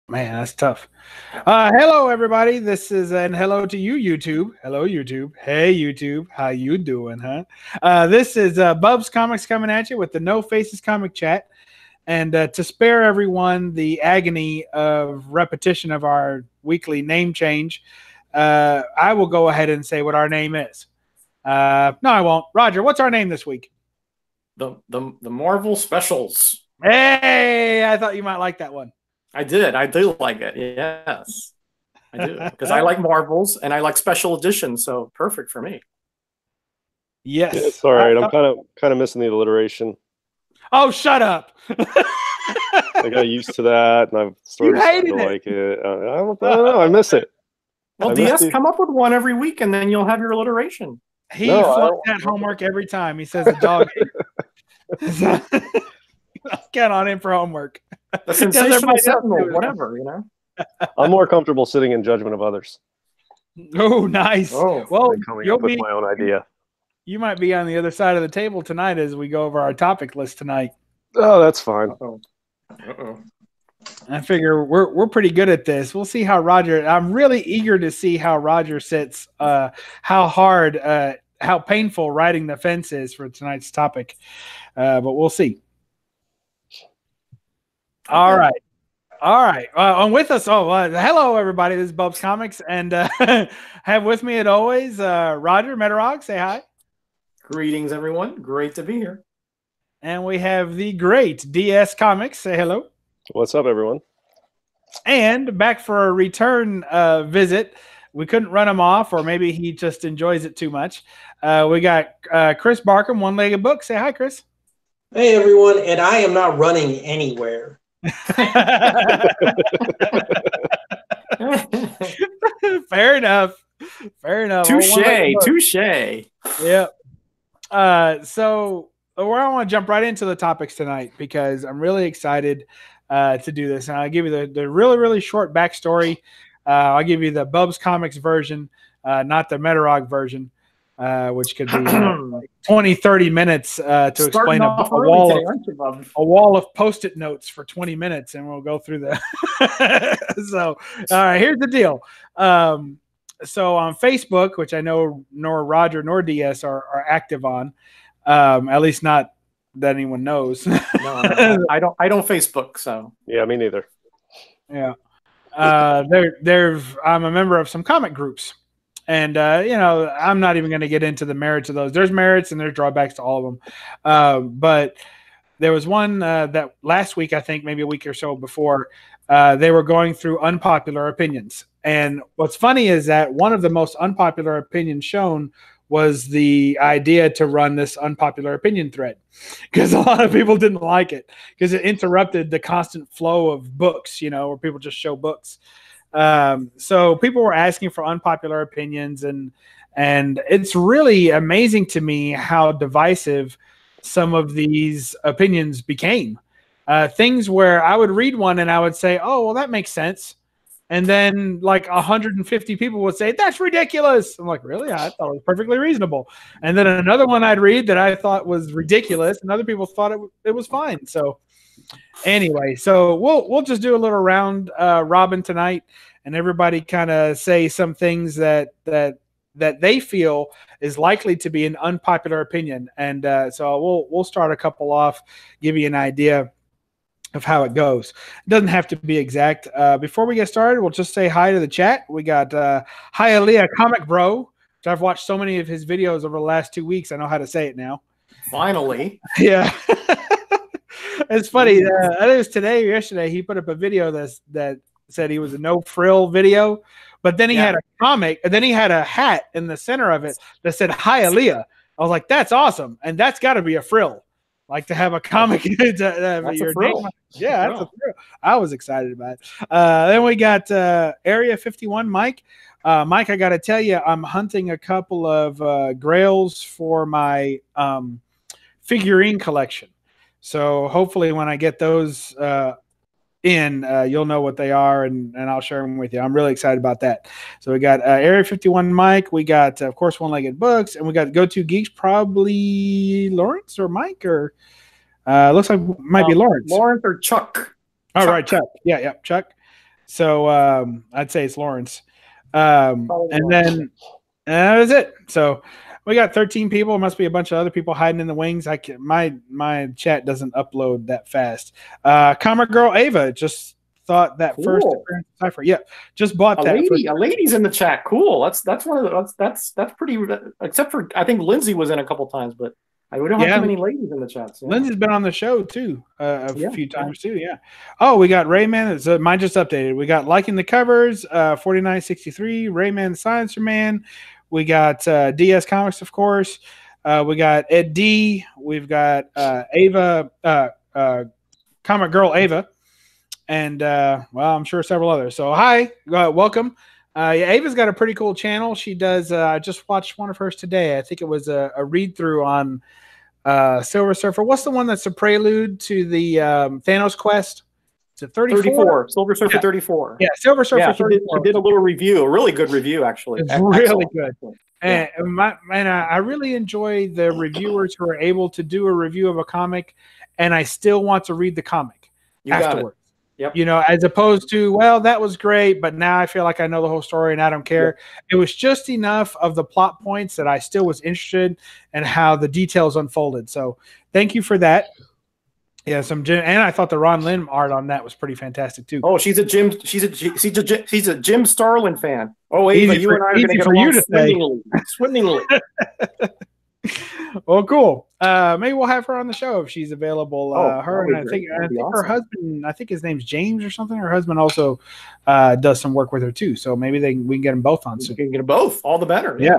Man, that's tough. Hello, everybody. This is and hello to you, YouTube. Hello, YouTube. Hey, YouTube. How you doing, huh? This is Bub's Comics coming at you with the No Faces Comic Chat. And to spare everyone the agony of repetition of our weekly name change, I will go ahead and say what our name is. No, I won't. Roger, what's our name this week? The Marvel Specials. Hey, I thought you might like that one. I did. I do like it. Yes, I do, because I like Marvels and I like special editions. So perfect for me. Yes, yeah, it's all right. I'm kind of missing the alliteration. Oh, shut up! I got used to that, and I've started to like it. I don't know. I miss it. Well, DS come up with one every week, and then you'll have your alliteration. He flunks that homework every time. He says the dog. Count on him for homework. The sensational sentinel, whatever, you know. I'm more comfortable sitting in judgment of others. Oh, nice. Oh, well, coming up with my own idea. You might be on the other side of the table tonight as we go over our topic list tonight. Oh, that's fine. Uh-oh. I figure we're pretty good at this. We'll see how Roger. I'm really eager to see how Roger sits. How hard, how painful riding the fence is for tonight's topic. But we'll see. All right. And with us, hello, everybody. This is Bub's Comics. And have with me, as always, Roger Metarog. Say hi. Greetings, everyone. Great to be here. And we have the great DS Comics. Say hello. What's up, everyone? And back for a return visit. We couldn't run him off, or maybe he just enjoys it too much. We got Chris Barkham, One Legged Book. Say hi, Chris. Hey, everyone. And I am not running anywhere. Fair enough. Touche. Yeah. So I want to jump right into the topics tonight because I'm really excited to do this. And I'll give you the really, really short backstory. I'll give you the Bub's Comics version, not the Metarog version, which could be 20, 30 minutes to explain a wall of Post-it notes for 20 minutes, and we'll go through that. So, all right, here's the deal. So on Facebook, which I know nor Roger nor DS are active on, at least not that anyone knows. No, I don't Facebook, so. Yeah, me neither. Yeah. I'm a member of some comic groups. And, I'm not even going to get into the merits of those. There's merits and there's drawbacks to all of them. But there was one that last week, I think maybe a week or so before, they were going through unpopular opinions. And what's funny is that one of the most unpopular opinions shown was the idea to run this unpopular opinion thread, because a lot of people didn't like it because it interrupted the constant flow of books, where people just show books. So people were asking for unpopular opinions, and it's really amazing to me how divisive some of these opinions became. Things where I would read one and I would say, oh, well, that makes sense. And then like 150 people would say, that's ridiculous. I'm like, really? I thought it was perfectly reasonable. And then another one I'd read that I thought was ridiculous, and other people thought it was fine. So anyway, so we'll just do a little round robin tonight, and everybody kind of say some things that they feel is likely to be an unpopular opinion. And so we'll start a couple off, give you an idea of how it goes. It doesn't have to be exact. Before we get started, we'll just say hi to the chat. We got Hialeah Comic Bro, which I've watched so many of his videos over the last 2 weeks. I know how to say it now. Finally. Yeah. It's funny. I think it was today or yesterday. He put up a video that said he was a no frill video, but then he had a comic, and then he had a hat in the center of it that said Hialeah. I was like, that's awesome, and that's got to be a frill. Like to have a comic. That's a frill. Yeah, that's a thrill. I was excited about it. Then we got Area 51 Mike. Mike, I got to tell you, I'm hunting a couple of grails for my figurine collection. So hopefully when I get those you'll know what they are, and I'll share them with you. I'm really excited about that. So we got Area 51 Mike. We got, of course, One Legged Books, and we got Go To Geeks, probably Lawrence or Mike, or looks like it might be Lawrence. Lawrence or Chuck. All right, Chuck. Yeah, Chuck. So I'd say it's Lawrence. And then that was it. So we got 13 people. There must be a bunch of other people hiding in the wings. My chat doesn't upload that fast. Comic Girl Ava just thought that first appearance of Cypher. Yep, just bought that. A lady's in the chat. Cool. That's one of the that's pretty. Except for I think Lindsay was in a couple times, but we don't have too many ladies in the chat. So. Lindsay's been on the show too a few times too. Yeah. Oh, we got Rayman. Mine just updated. We got liking the covers. 4963 Rayman the Silencer Man. We got DS Comics, of course. We got Ed D. We've got Ava, Comic Girl Ava, and well, I'm sure several others. So hi, welcome. Ava's got a pretty cool channel. She does. I just watched one of hers today. I think it was a read through on Silver Surfer. What's the one that's a prelude to the Thanos quest? Is it 34? Silver Surfer 34. Yeah, Silver Surfer 34. She did a little review, a really good review, actually. It's really good. And I really enjoy the reviewers who are able to do a review of a comic, and I still want to read the comic afterwards. Yep. You know, as opposed to, well, that was great, but now I feel like I know the whole story and I don't care. Yep. It was just enough of the plot points that I still was interested in how the details unfolded. So thank you for that. Yeah, and I thought the Ron Lim art on that was pretty fantastic too. Oh, she's a Jim Starlin fan. Oh, Ava, you and I are going to get along swimmingly. Well, cool. Maybe we'll have her on the show if she's available. Her and I think her husband. I think his name's James or something. Her husband also does some work with her too. So maybe we can get them both on soon. We can get them both. All the better. Yeah.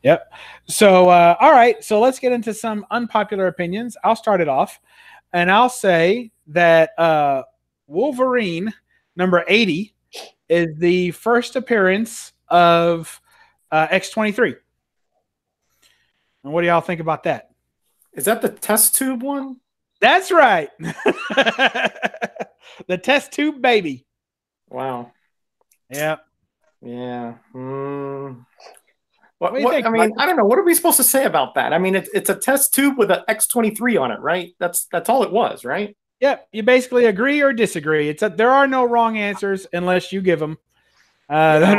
Yep. So all right. So let's get into some unpopular opinions. I'll start it off. And I'll say that Wolverine number 80 is the first appearance of X-23. And what do y'all think about that? Is that the test tube one? That's right. The test tube baby. Wow. Yeah. Yeah. What I mean, I don't know. What are we supposed to say about that? I mean, it's a test tube with an X-23 on it, right? That's all it was, right? Yeah. You basically agree or disagree. There are no wrong answers unless you give them. I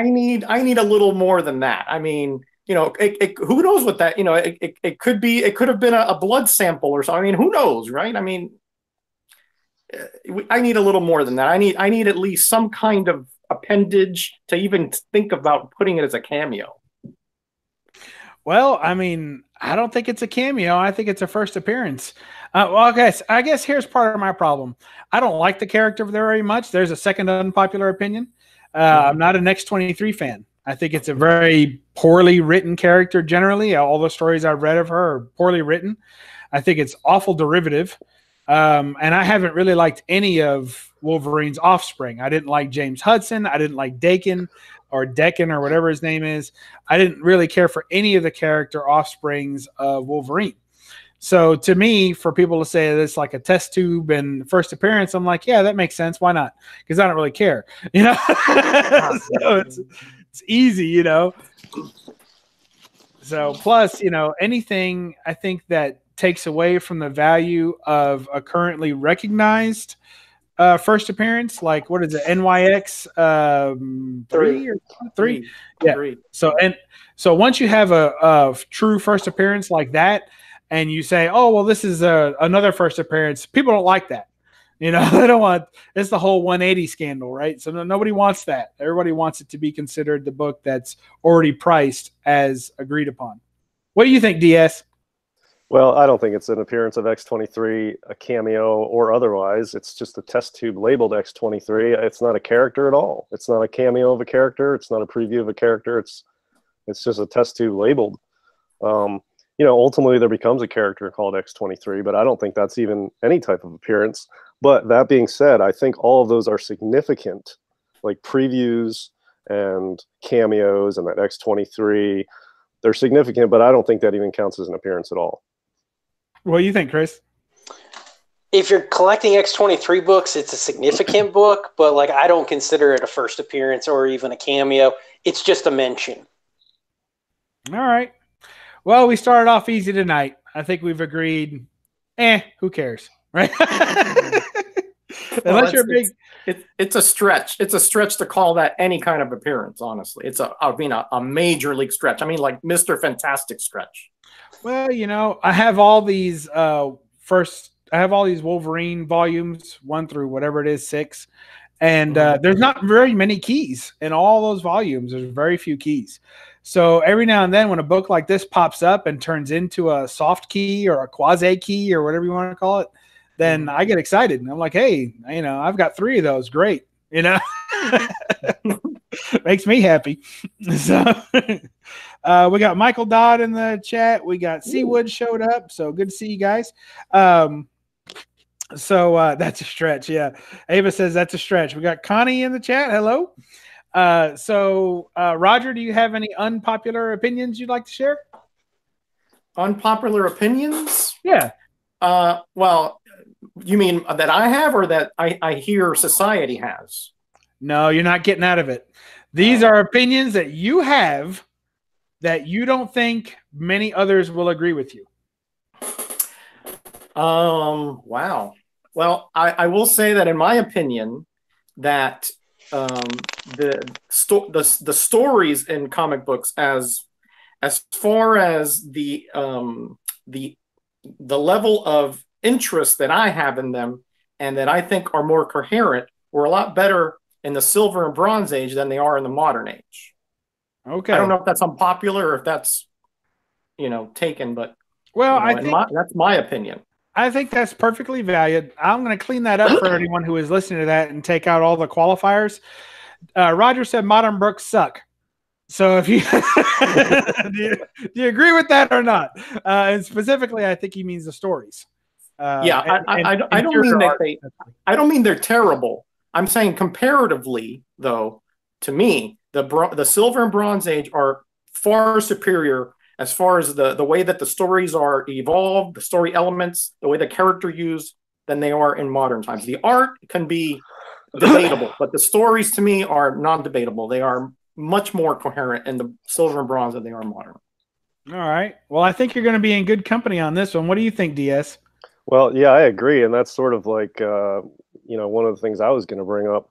need a little more than that. I mean, you know, who knows what that? You know, it could have been a blood sample or something. I mean, who knows, right? I mean, I need a little more than that. I need at least some kind of appendage to even think about putting it as a cameo. Well, I mean, I don't think it's a cameo. I think it's a first appearance. Well, I guess here's part of my problem. I don't like the character very much. There's a second unpopular opinion. I'm not an X-23 fan. I think it's a very poorly written character generally. All the stories I've read of her are poorly written. I think it's awful derivative. And I haven't really liked any of Wolverine's offspring. I didn't like James Hudson. I didn't like Dakin or whatever his name is. I didn't really care for any of the character offsprings of Wolverine. So to me, for people to say that it's like a test tube and first appearance, I'm like, yeah, that makes sense. Why not? Because I don't really care, you know. So it's easy, you know. So plus, you know, anything I think that takes away from the value of a currently recognized first appearance, like what is it, NYX 3? Yeah. 3. So once you have a true first appearance like that, and you say, oh well, this is another first appearance, people don't like that. You know, they don't want. It's the whole 180 scandal, right? So nobody wants that. Everybody wants it to be considered the book that's already priced as agreed upon. What do you think, DS? Well, I don't think it's an appearance of X-23, a cameo or otherwise. It's just a test tube labeled X-23. It's not a character at all. It's not a cameo of a character. It's not a preview of a character. It's just a test tube labeled. You know, ultimately there becomes a character called X-23, but I don't think that's even any type of appearance. But that being said, I think all of those are significant, like previews and cameos and that X-23. They're significant, but I don't think that even counts as an appearance at all. What do you think, Chris? If you're collecting X-23 books, it's a significant book, but like I don't consider it a first appearance or even a cameo. It's just a mention. All right. Well, we started off easy tonight. I think we've agreed, who cares, right? Unless you're big. It's a stretch. It's a stretch to call that any kind of appearance. Honestly, it's a major league stretch. I mean, like Mr. Fantastic stretch. Well, I have all these Wolverine volumes 1 through whatever it is 6, and there's not very many keys in all those volumes. There's very few keys. So every now and then, when a book like this pops up and turns into a soft key or a quasi key or whatever you want to call it, then I get excited and I'm like, hey, I've got 3 of those. Great, makes me happy. So we got Michael Dodd in the chat. We got Seawood showed up. So good to see you guys. So that's a stretch. Yeah. Ava says that's a stretch. We got Connie in the chat. Hello. So Roger, do you have any unpopular opinions you'd like to share? Unpopular opinions? Yeah. Well, you mean that I have or that I hear society has? No, you're not getting out of it. These are opinions that you have that you don't think many others will agree with you. Wow. Well, I will say that in my opinion, that the stories in comic books, as far as the level of interest that I have in them and that I think are more coherent, were a lot better in the Silver and Bronze Age than they are in the modern age. Okay. I don't know if that's unpopular or if that's taken, but well, that's my opinion. I think that's perfectly valid. I'm going to clean that up for anyone who is listening to that and take out all the qualifiers. Roger said modern books suck. So if you do you agree with that or not? And specifically, I think he means the stories. I don't mean they're terrible. I'm saying comparatively, though, to me, the Silver and Bronze Age are far superior as far as the way that the stories are evolved, the story elements, the way the character used, than they are in modern times. The art can be debatable, but the stories to me are non-debatable. They are much more coherent in the Silver and Bronze than they are modern. All right. Well, I think you're going to be in good company on this one. What do you think, DS? Well, yeah, I agree, and that's sort of like one of the things I was going to bring up.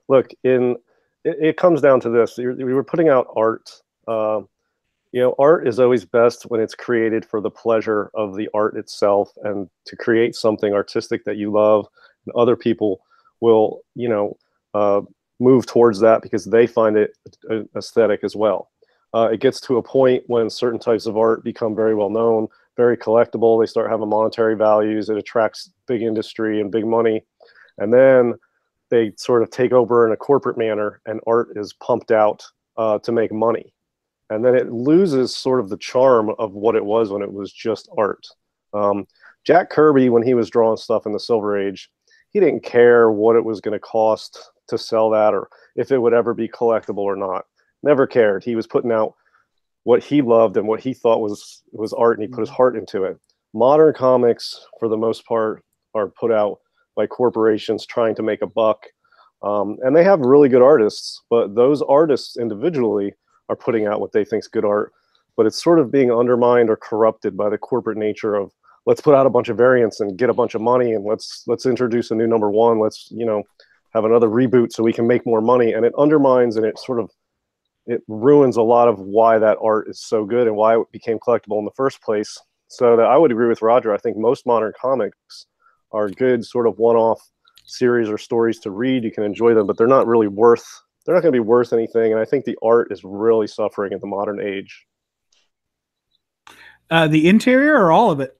Look, it comes down to this: we were putting out art. Art is always best when it's created for the pleasure of the art itself, and to create something artistic that you love, and other people will, move towards that because they find it aesthetic as well. It gets to a point when certain types of art become very well known, very collectible. They start having monetary values. It attracts big industry and big money. And then they sort of take over in a corporate manner, and art is pumped out to make money. And then it loses sort of the charm of what it was when it was just art. Jack Kirby, when he was drawing stuff in the Silver Age, he didn't care what it was going to cost to sell that or if it would ever be collectible or not. Never cared. He was putting out what he loved and what he thought was art, and he put his heart into it. Modern comics, for the most part, are put out by corporations trying to make a buck. And they have really good artists, but those artists individually are putting out what they think is good art, but it's sort of being undermined or corrupted by the corporate nature of, let's put out a bunch of variants and get a bunch of money, and let's introduce a new #1. Let's have another reboot so we can make more money. And it undermines and it ruins a lot of why that art is so good and why it became collectible in the first place. So that I would agree with Roger. I think most modern comics are good sort of one-off series or stories to read. You can enjoy them, but they're not really they're not going to be worth anything. And I think the art is really suffering in the modern age. The interior or all of it?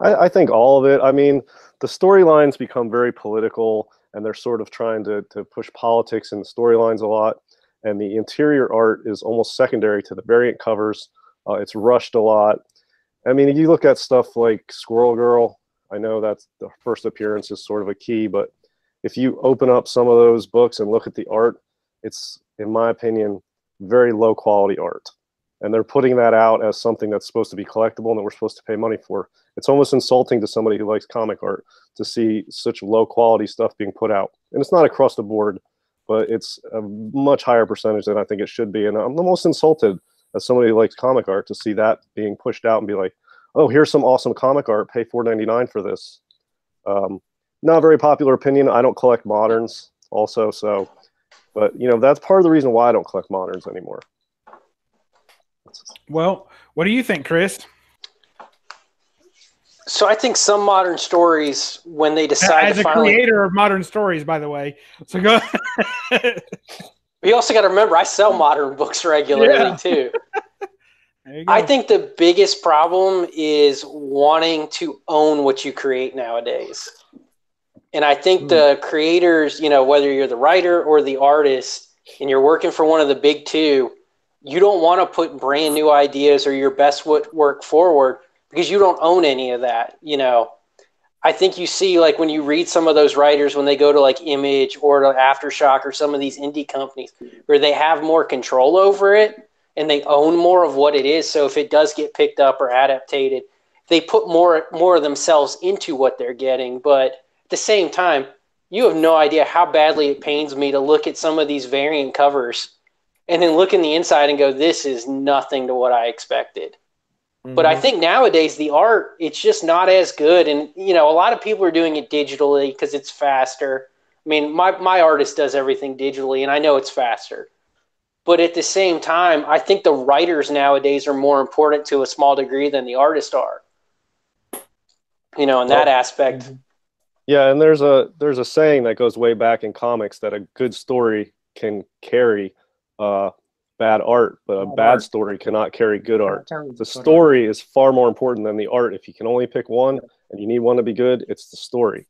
I think all of it. I mean, the storylines become very political, and they're sort of trying to push politics in the storylines a lot. And the interior art is almost secondary to the variant covers. It's rushed a lot. I mean, you look at stuff like Squirrel Girl. I know that's the first appearance is sort of a key, but if you open up some of those books and look at the art, it's, in my opinion, very low quality art. And they're putting that out as something that's supposed to be collectible and that we're supposed to pay money for. It's almost insulting to somebody who likes comic art to see such low quality stuff being put out. And it's not across the board, but it's a much higher percentage than I think it should be. And I'm the most insulted as somebody who likes comic art to see that being pushed out and be like, oh, here's some awesome comic art, pay $4.99 for this. not a very popular opinion. I don't collect moderns also, so, but that's part of the reason why I don't collect moderns anymore. Well, what do you think, Chris? So I think some modern stories, when they decide as to a creator of modern stories, by the way, so go. You also got to remember, I sell modern books regularly too. I think the biggest problem is wanting to own what you create nowadays. And I think the creators, whether you're the writer or the artist and you're working for one of the big two, you don't want to put brand new ideas or your best work forward because you don't own any of that. I think you see, like, when you read some of those writers, when they go to like Image or to Aftershock or some of these indie companies where they have more control over it and they own more of what it is. So if it does get picked up or adapted, they put more of themselves into what they're getting. But at the same time, you have no idea how badly it pains me to look at some of these variant covers and then look in the inside and go, this is nothing to what I expected. But I think nowadays the art, it's just not as good. And, a lot of people are doing it digitally because it's faster. I mean, my artist does everything digitally, and I know it's faster. But at the same time, I think the writers nowadays are more important to a small degree than the artists are, in that aspect. Yeah, and there's a saying that goes way back in comics that a good story can carry bad art, but a bad story cannot carry good art. The story is far more important than the art. If you can only pick one and you need one to be good, it's the story.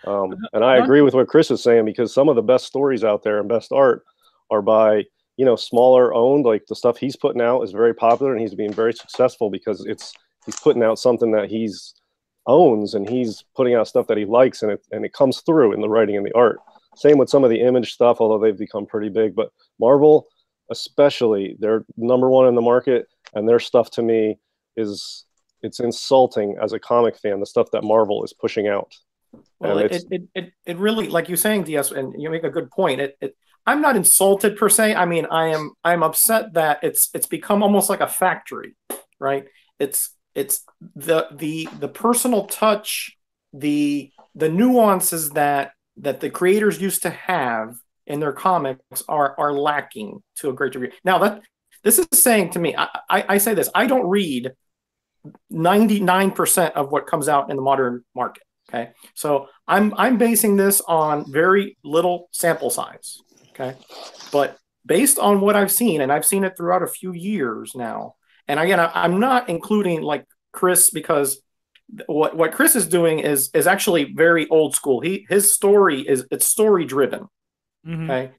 And I agree with what Chris is saying, because some of the best stories out there and best art are by, smaller owned. Like the stuff he's putting out is very popular and he's being very successful because he's putting out something that he's owns and he's putting out stuff that he likes, and it comes through in the writing and the art. Same with some of the Image stuff, although they've become pretty big. But Marvel, especially, they're number one in the market, and their stuff to me it's insulting as a comic fan, the stuff that Marvel is pushing out. Well, it really, like you're saying, DS, and you make a good point. I'm not insulted per se. I mean, I'm upset that it's become almost like a factory, right? It's the personal touch, the nuances that the creators used to have in their comics are lacking to a great degree. Now, this is saying to me, I say this, I don't read 99% of what comes out in the modern market. Okay, so I'm basing this on very little sample size. Okay, but based on what I've seen, and I've seen it throughout a few years now, and again, I'm not including like Chris, because what Chris is doing is actually very old school. His story it's story driven. Okay,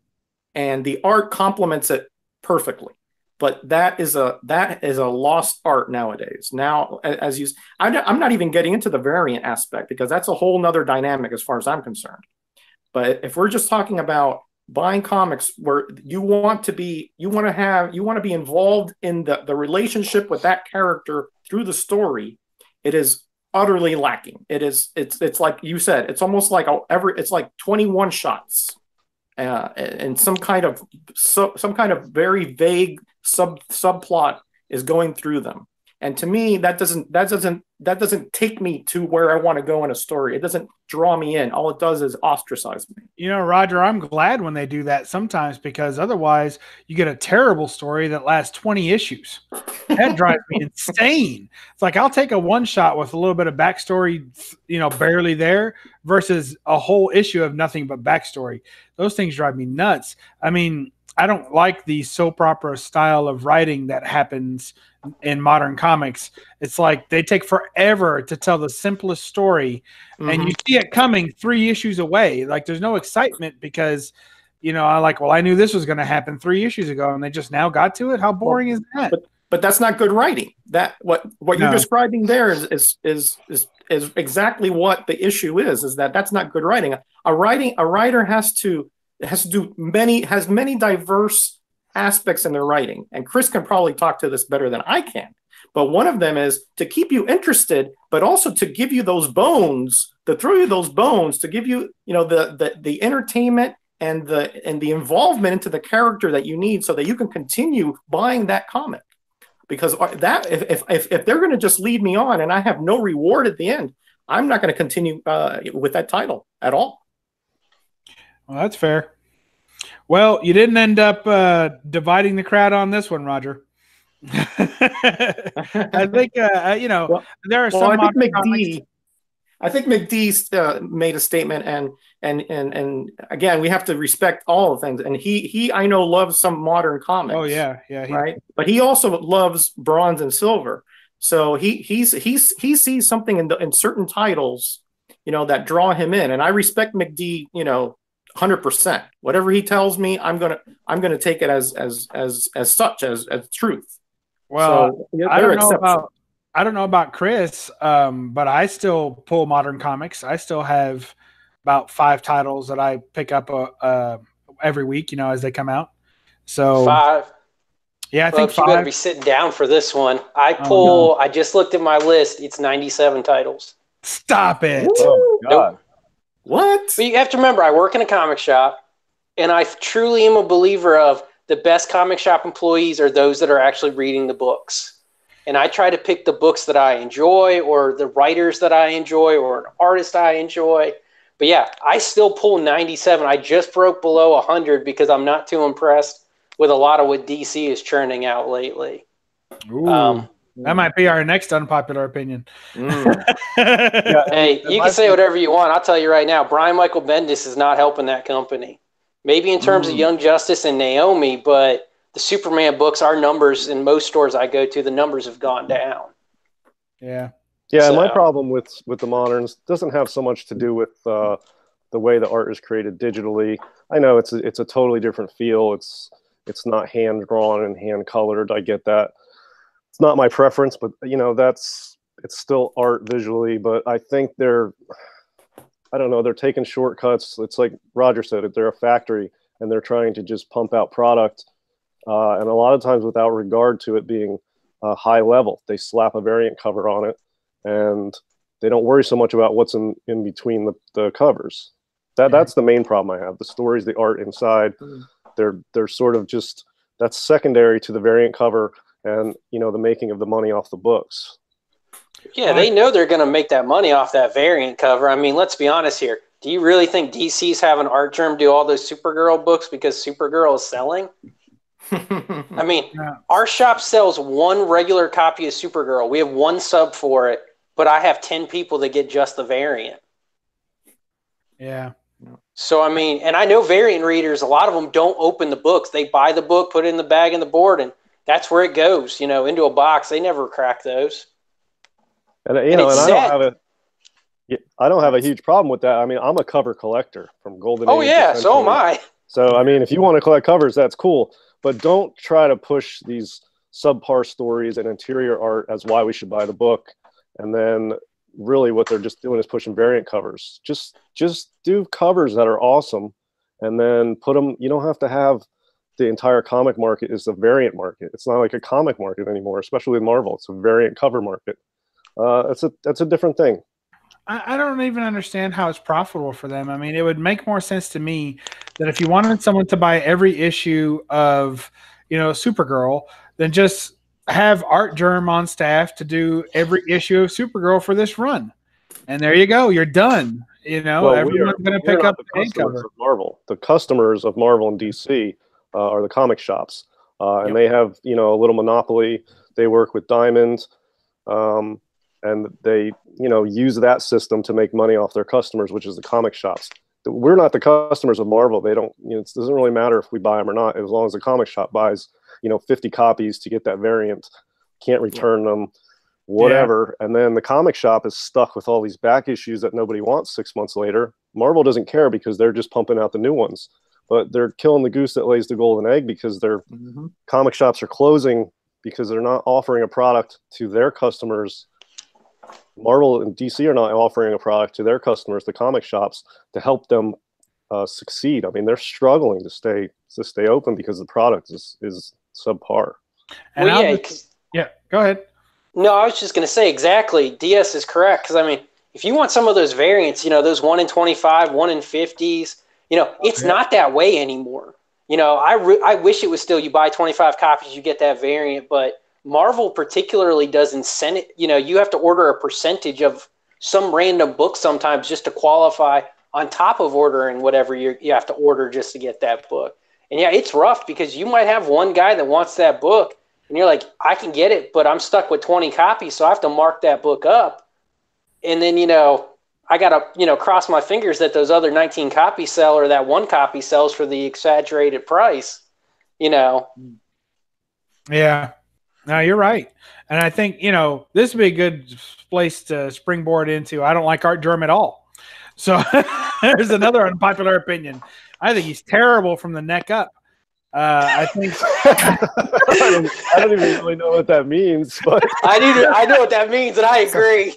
and the art complements it perfectly. But that is a lost art nowadays. Now, I'm not even getting into the variant aspect, because that's a whole nother dynamic as far as I'm concerned. But if we're just talking about buying comics where you want to be involved in the relationship with that character through the story, it is utterly lacking. It's like you said, it's almost like it's like 21 shots. And some kind of very vague subplot is going through them, and to me that doesn't take me to where I want to go in a story. It doesn't draw me in. All it does is ostracize me. Roger, I'm glad when they do that sometimes, because otherwise you get a terrible story that lasts 20 issues. That drives me insane. It's like, I'll take a one shot with a little bit of backstory, barely there, versus a whole issue of nothing but backstory. Those things drive me nuts. I mean, I don't like the soap opera style of writing that happens in modern comics. It's like they take forever to tell the simplest story, and you see it coming 3 issues away. Like, there's no excitement because, I knew this was going to happen 3 issues ago, and they just now got to it. How boring is that? But that's not good writing. That what you're describing there is exactly what the issue is that's not good writing. A writer has many diverse aspects in their writing, and Chris can probably talk to this better than I can. But one of them is to keep you interested, but also to give you those bones, to throw you those bones, to give you the entertainment and the involvement into the character that you need, so that you can continue buying that comic. Because that if they're going to just lead me on and I have no reward at the end, I'm not going to continue with that title at all. Well, that's fair. Well, you didn't end up dividing the crowd on this one, Roger. I think there are some. I think McD made a statement, and again, we have to respect all the things. And he I know loves some modern comics. Oh yeah, right. But he also loves bronze and silver. So he sees something in certain titles, that draw him in, and I respect McD, 100%. Whatever he tells me, I'm gonna take it as such as truth. Well, so, I don't know about Chris, but I still pull modern comics. I still have about 5 titles that I pick up every week, as they come out. So 5. Yeah, I think 5. You better be sitting down for this one. I just looked at my list. It's 97 titles. Stop it. Oh my God. Nope. What? But you have to remember, I work in a comic shop, and I truly am a believer of the best comic shop employees are those that are actually reading the books. And I try to pick the books that I enjoy, or the writers that I enjoy, or an artist I enjoy. But yeah, I still pull 97. I just broke below 100 because I'm not too impressed with a lot of what DC is churning out lately. That might be our next unpopular opinion. Hey, you can say whatever you want. I'll tell you right now, Brian Michael Bendis is not helping that company. Maybe in terms of Young Justice and Naomi, but the Superman books, our numbers in most stores I go to, the numbers have gone down. Yeah. Yeah, my problem with the moderns doesn't have so much to do with the way the art is created digitally. I know it's a totally different feel. It's not hand drawn and hand colored. I get that. It's not my preference, but it's still art visually. But I think they're taking shortcuts. It's like Roger said, they're a factory and they're trying to just pump out product. And a lot of times without regard to it being high level, they slap a variant cover on it and they don't worry so much about what's in between the covers. That's the main problem I have. The stories, the art inside, they're sort of just, that's secondary to the variant cover and, the making of the money off the books. Yeah, they know they're going to make that money off that variant cover. I mean, let's be honest here. Do you really think DC's having Art Germ do all those Supergirl books because Supergirl is selling? I mean, our shop sells 1 regular copy of Supergirl. We have 1 sub for it, but I have 10 people that get just the variant. Yeah. So, I mean, and I know variant readers, a lot of them don't open the books. They buy the book, put it in the bag and the board, and that's where it goes, into a box. They never crack those. And I don't have a huge problem with that. I mean, I'm a cover collector from Golden Age. Oh yeah, so am I. So I mean, if you want to collect covers, that's cool. But don't try to push these subpar stories and interior art as why we should buy the book. And then really what they're just doing is pushing variant covers. Just do covers that are awesome and then put them. You don't have to have the entire comic market is a variant market. It's not like a comic market anymore, especially with Marvel. It's a variant cover market. That's a different thing. I don't even understand how it's profitable for them. I mean, it would make more sense to me that if you wanted someone to buy every issue of, Supergirl, then just have Art Germ on staff to do every issue of Supergirl for this run. And there you go. You're done. Everyone's going to pick up the cover. Of Marvel. The customers of Marvel and DC are the comic shops. And they have, a little monopoly. They work with Diamond. And they, use that system to make money off their customers, which is the comic shops. We're not the customers of Marvel. They don't, it doesn't really matter if we buy them or not, as long as the comic shop buys, 50 copies to get that variant, can't return them, whatever. Yeah. And then the comic shop is stuck with all these back issues that nobody wants 6 months later. Marvel doesn't care because they're just pumping out the new ones, but they're killing the goose that lays the golden egg because their comic shops are closing because they're not offering a product to their customers. Marvel and DC are not offering a product to their customers, the comic shops, to help them succeed. I mean, they're struggling to stay open because the product is subpar. And go ahead. No, I was just going to say exactly. DS is correct because I mean, if you want some of those variants, those 1 in 25, 1 in 50s, it's not that way anymore. I wish it was still you buy 25 copies, you get that variant, but Marvel particularly does incentive. You have to order a percentage of some random book sometimes just to qualify on top of ordering whatever you have to order just to get that book. And yeah, it's rough because you might have one guy that wants that book and you're like, I can get it, but I'm stuck with 20 copies, so I have to mark that book up. And then, I got to, cross my fingers that those other 19 copies sell or that one copy sells for the exaggerated price, Yeah. No, you're right. And I think, this would be a good place to springboard into. I don't like Art Germ at all. So there's another unpopular opinion. I think he's terrible from the neck up. I think I don't even really know what that means, but I know what that means, and I agree.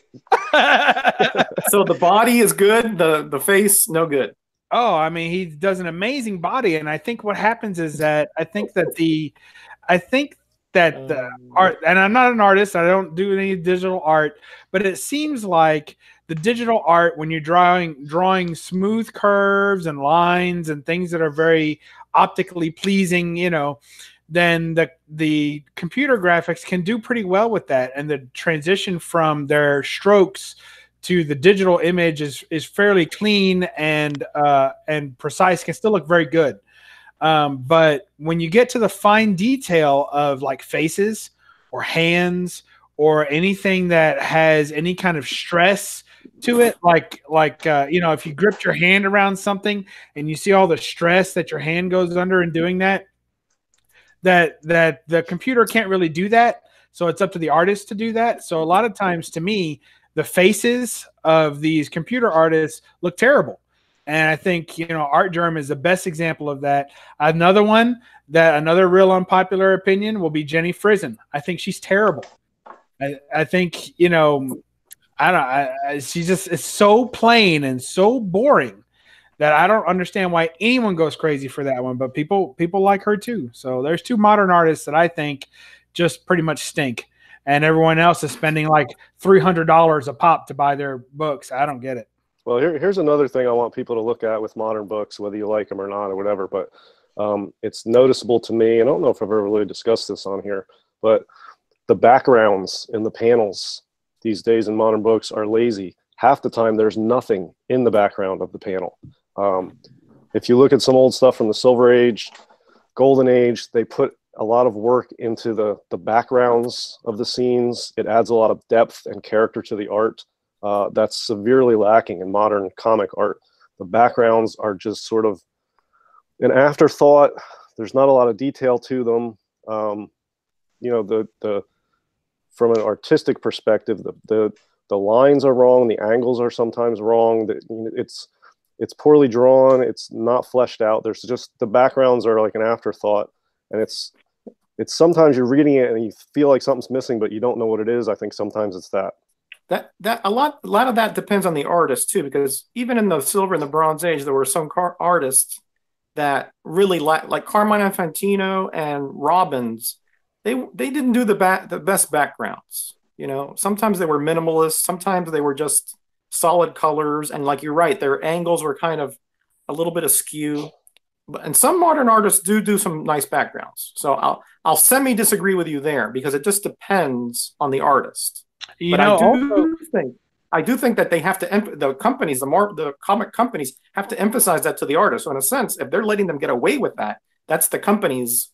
So the body is good, the face no good. Oh, I mean, he does an amazing body, and I think what happens is that I think that the art, and I'm not an artist, I don't do any digital art, but it seems like the digital art, when you're drawing smooth curves and lines and things that are very optically pleasing, then the computer graphics can do pretty well with that, and the transition from their strokes to the digital image is fairly clean and precise, can still look very good. But when you get to the fine detail of like faces or hands or anything that has any kind of stress to it, like if you gripped your hand around something and you see all the stress that your hand goes under in doing that the computer can't really do that. So it's up to the artist to do that. So a lot of times, to me, the faces of these computer artists look terrible. And I think, Art Germ is the best example of that. Another real unpopular opinion will be Jenny Frison. I think she's terrible. I think, she just is so plain and so boring that I don't understand why anyone goes crazy for that one. But people like her too. So there's two modern artists that I think just pretty much stink. And everyone else is spending like $300 a pop to buy their books. I don't get it. Well, here's another thing I want people to look at with modern books, whether you like them or not or whatever, but it's noticeable to me, and I don't know if I've ever really discussed this on here, but the backgrounds in the panels these days in modern books are lazy. Half the time, there's nothing in the background of the panel. If you look at some old stuff from the Silver Age, Golden Age, they put a lot of work into the backgrounds of the scenes. It adds a lot of depth and character to the art. That's severely lacking in modern comic art. The backgrounds are just sort of an afterthought. There's not a lot of detail to them. From an artistic perspective, the lines are wrong. The angles are sometimes wrong. It's poorly drawn. It's not fleshed out. There's just, the backgrounds are like an afterthought, and it's sometimes you're reading it and you feel like something's missing, but you don't know what it is. I think sometimes it's that. A lot of that depends on the artist too, because even in the Silver and the Bronze Age, there were some artists that really like Carmine Infantino and Robbins. They didn't do the best backgrounds. Sometimes they were minimalist. Sometimes they were just solid colors, and like you're right, their angles were kind of a little bit askew. And some modern artists do some nice backgrounds. So I'll semi disagree with you there, because it just depends on the artist. I do think that they have to the comic companies have to emphasize that to the artist. So in a sense, if they're letting them get away with that, that's the company's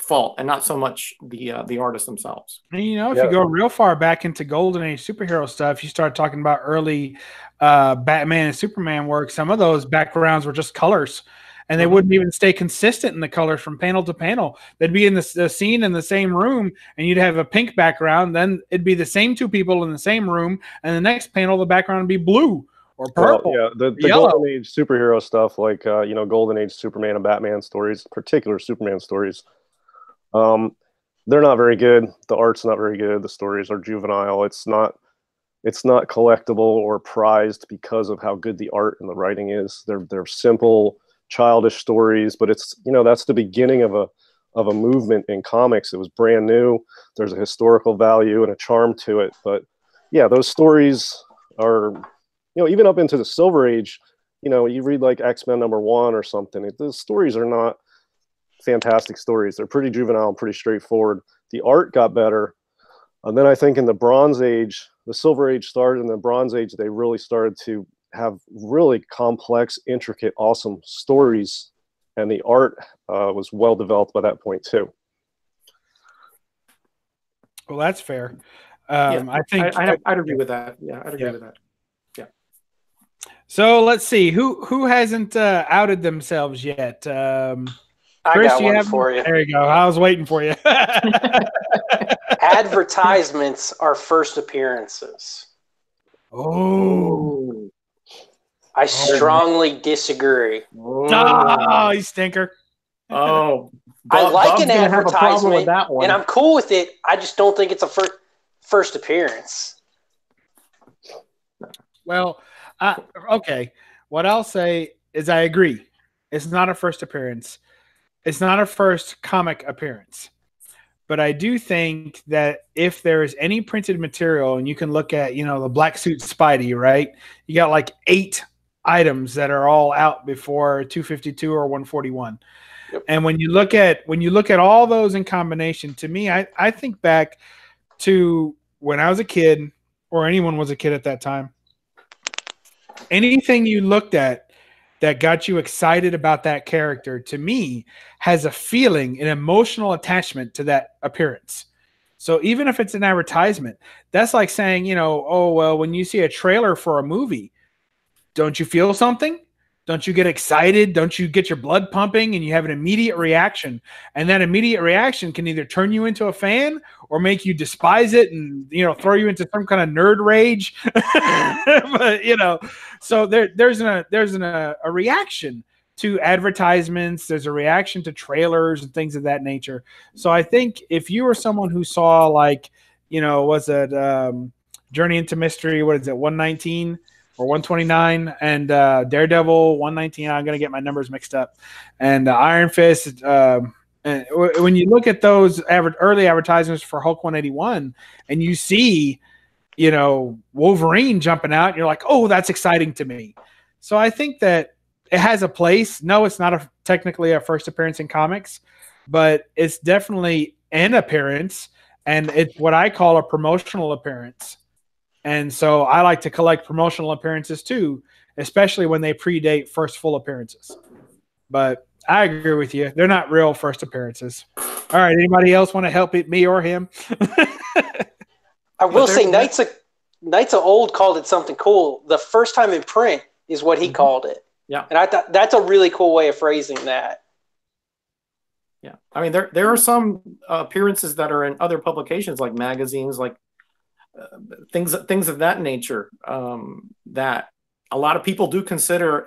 fault and not so much the artists themselves. And, if you go real far back into Golden Age superhero stuff, you start talking about early Batman and Superman work. Some of those backgrounds were just colors. And they wouldn't even stay consistent in the colors from panel to panel. They'd be in the scene in the same room, and you'd have a pink background. Then it'd be the same two people in the same room, and the next panel, the background would be blue or purple. Well, yeah, the Golden Age superhero stuff, like Golden Age Superman and Batman stories, particular Superman stories, they're not very good. The art's not very good. The stories are juvenile. It's not collectible or prized because of how good the art and the writing is. They're simple, childish stories, but it's that's the beginning of a movement in comics. It was brand new. There's a historical value and a charm to it. But yeah, those stories are even up into the Silver Age. You read like X-Men #1 or something. The stories are not fantastic stories. They're pretty juvenile and pretty straightforward. The art got better, And then I think in the Bronze Age, the Silver Age started, and the Bronze Age, they really started to have really complex, intricate, awesome stories, and the art was well developed by that point too. Well, that's fair. Yeah, I think I'd agree with that. Yeah, I'd agree with that. Yeah. So let's see who hasn't outed themselves yet. I Chris, got one for you. There you go. I was waiting for you. Advertisements are first appearances. Oh. I strongly disagree. Oh, you stinker. Oh. I like an advertisement, with that one. and I'm cool with it. I just don't think it's a first appearance. Well, okay. What I'll say is I agree. It's not a first appearance. It's not a first comic appearance. But I do think that if there is any printed material, and you can look at, the Black Suit Spidey, right? You got like 8 items that are all out before 252 or 141. Yep. And when you look at all those in combination, to me, I think back to when I was a kid, or anyone was a kid at that time. Anything you looked at that got you excited about that character, to me, has a feeling, an emotional attachment to that appearance. So even if it's an advertisement, that's like saying, oh, well, when you see a trailer for a movie, don't you feel something? Don't you get excited? Don't you get your blood pumping and you have an immediate reaction? And that immediate reaction can either turn you into a fan or make you despise it and, throw you into some kind of nerd rage. But, so there's a reaction to advertisements. There's a reaction to trailers and things of that nature. So I think if you were someone who saw was it Journey into Mystery, what is it, 119? Or 129 and Daredevil 119. I'm going to get my numbers mixed up. And Iron Fist. And when you look at those early advertisements for Hulk 181 and you see, Wolverine jumping out, you're like, oh, that's exciting to me. So I think that it has a place. No, it's not technically a first appearance in comics, but it's definitely an appearance. And it's what I call a promotional appearance. And so I like to collect promotional appearances too, especially when they predate first full appearances. But I agree with you. They're not real first appearances. All right. Anybody else want to help me or him? I will say Knights of Old called it something cool. The first time in print is what he called it. Yeah. And I thought that's a really cool way of phrasing that. Yeah. I mean, there are some appearances that are in other publications like magazines, like things of that nature, that a lot of people do consider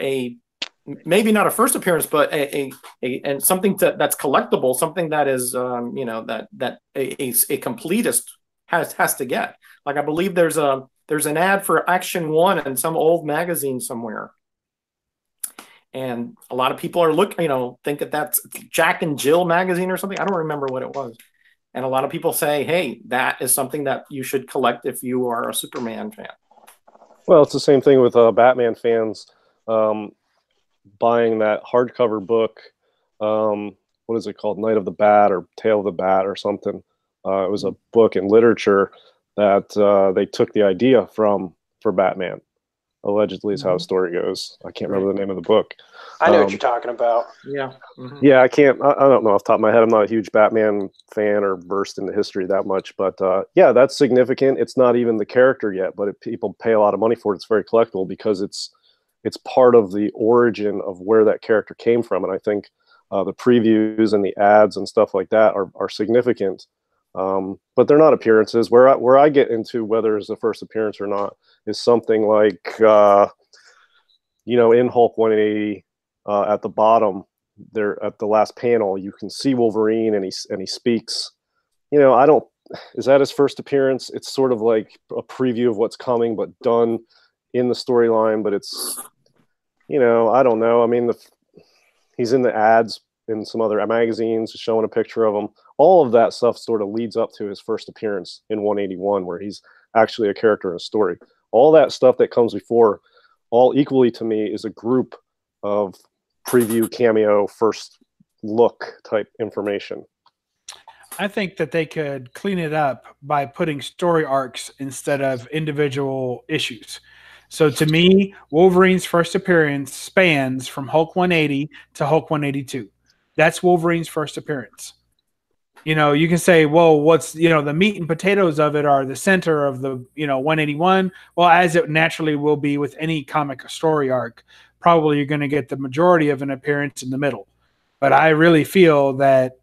maybe not a first appearance, but and something that's collectible, something that is that a completist has to get. Like I believe there's an ad for Action 1 in some old magazine somewhere, and a lot of people are think that that's Jack and Jill magazine or something. I don't remember what it was. And a lot of people say, hey, that is something that you should collect if you are a Superman fan. Well, it's the same thing with Batman fans buying that hardcover book. What is it called? Night of the Bat or Tale of the Bat or something. It was a book in literature that they took the idea for Batman. Allegedly is how the story goes. I can't remember the name of the book. I know what you're talking about. Yeah. Yeah, I don't know off the top of my head. I'm not a huge Batman fan or versed in the history that much. But yeah, that's significant. It's not even the character yet, but people pay a lot of money for it. It's very collectible because it's part of the origin of where that character came from. And I think the previews and the ads and stuff like that are significant. But they're not appearances. Where I get into whether it's the first appearance or not is something like, in Hulk 180, at the bottom there at the last panel, you can see Wolverine and he speaks. Is that his first appearance? It's sort of like a preview of what's coming, but done in the storyline. But it's, I don't know. I mean, he's in the ads in some other magazines showing a picture of him. All of that stuff sort of leads up to his first appearance in 181, where he's actually a character in a story. All that stuff that comes before, all equally to me, is a group of preview, cameo, first look type information. I think that they could clean it up by putting story arcs instead of individual issues. So to me, Wolverine's first appearance spans from Hulk 180 to Hulk 182. That's Wolverine's first appearance. You can say, well, what's, the meat and potatoes of it are the center of the, 181. Well, as it naturally will be with any comic story arc, probably you're going to get the majority of an appearance in the middle. But I really feel that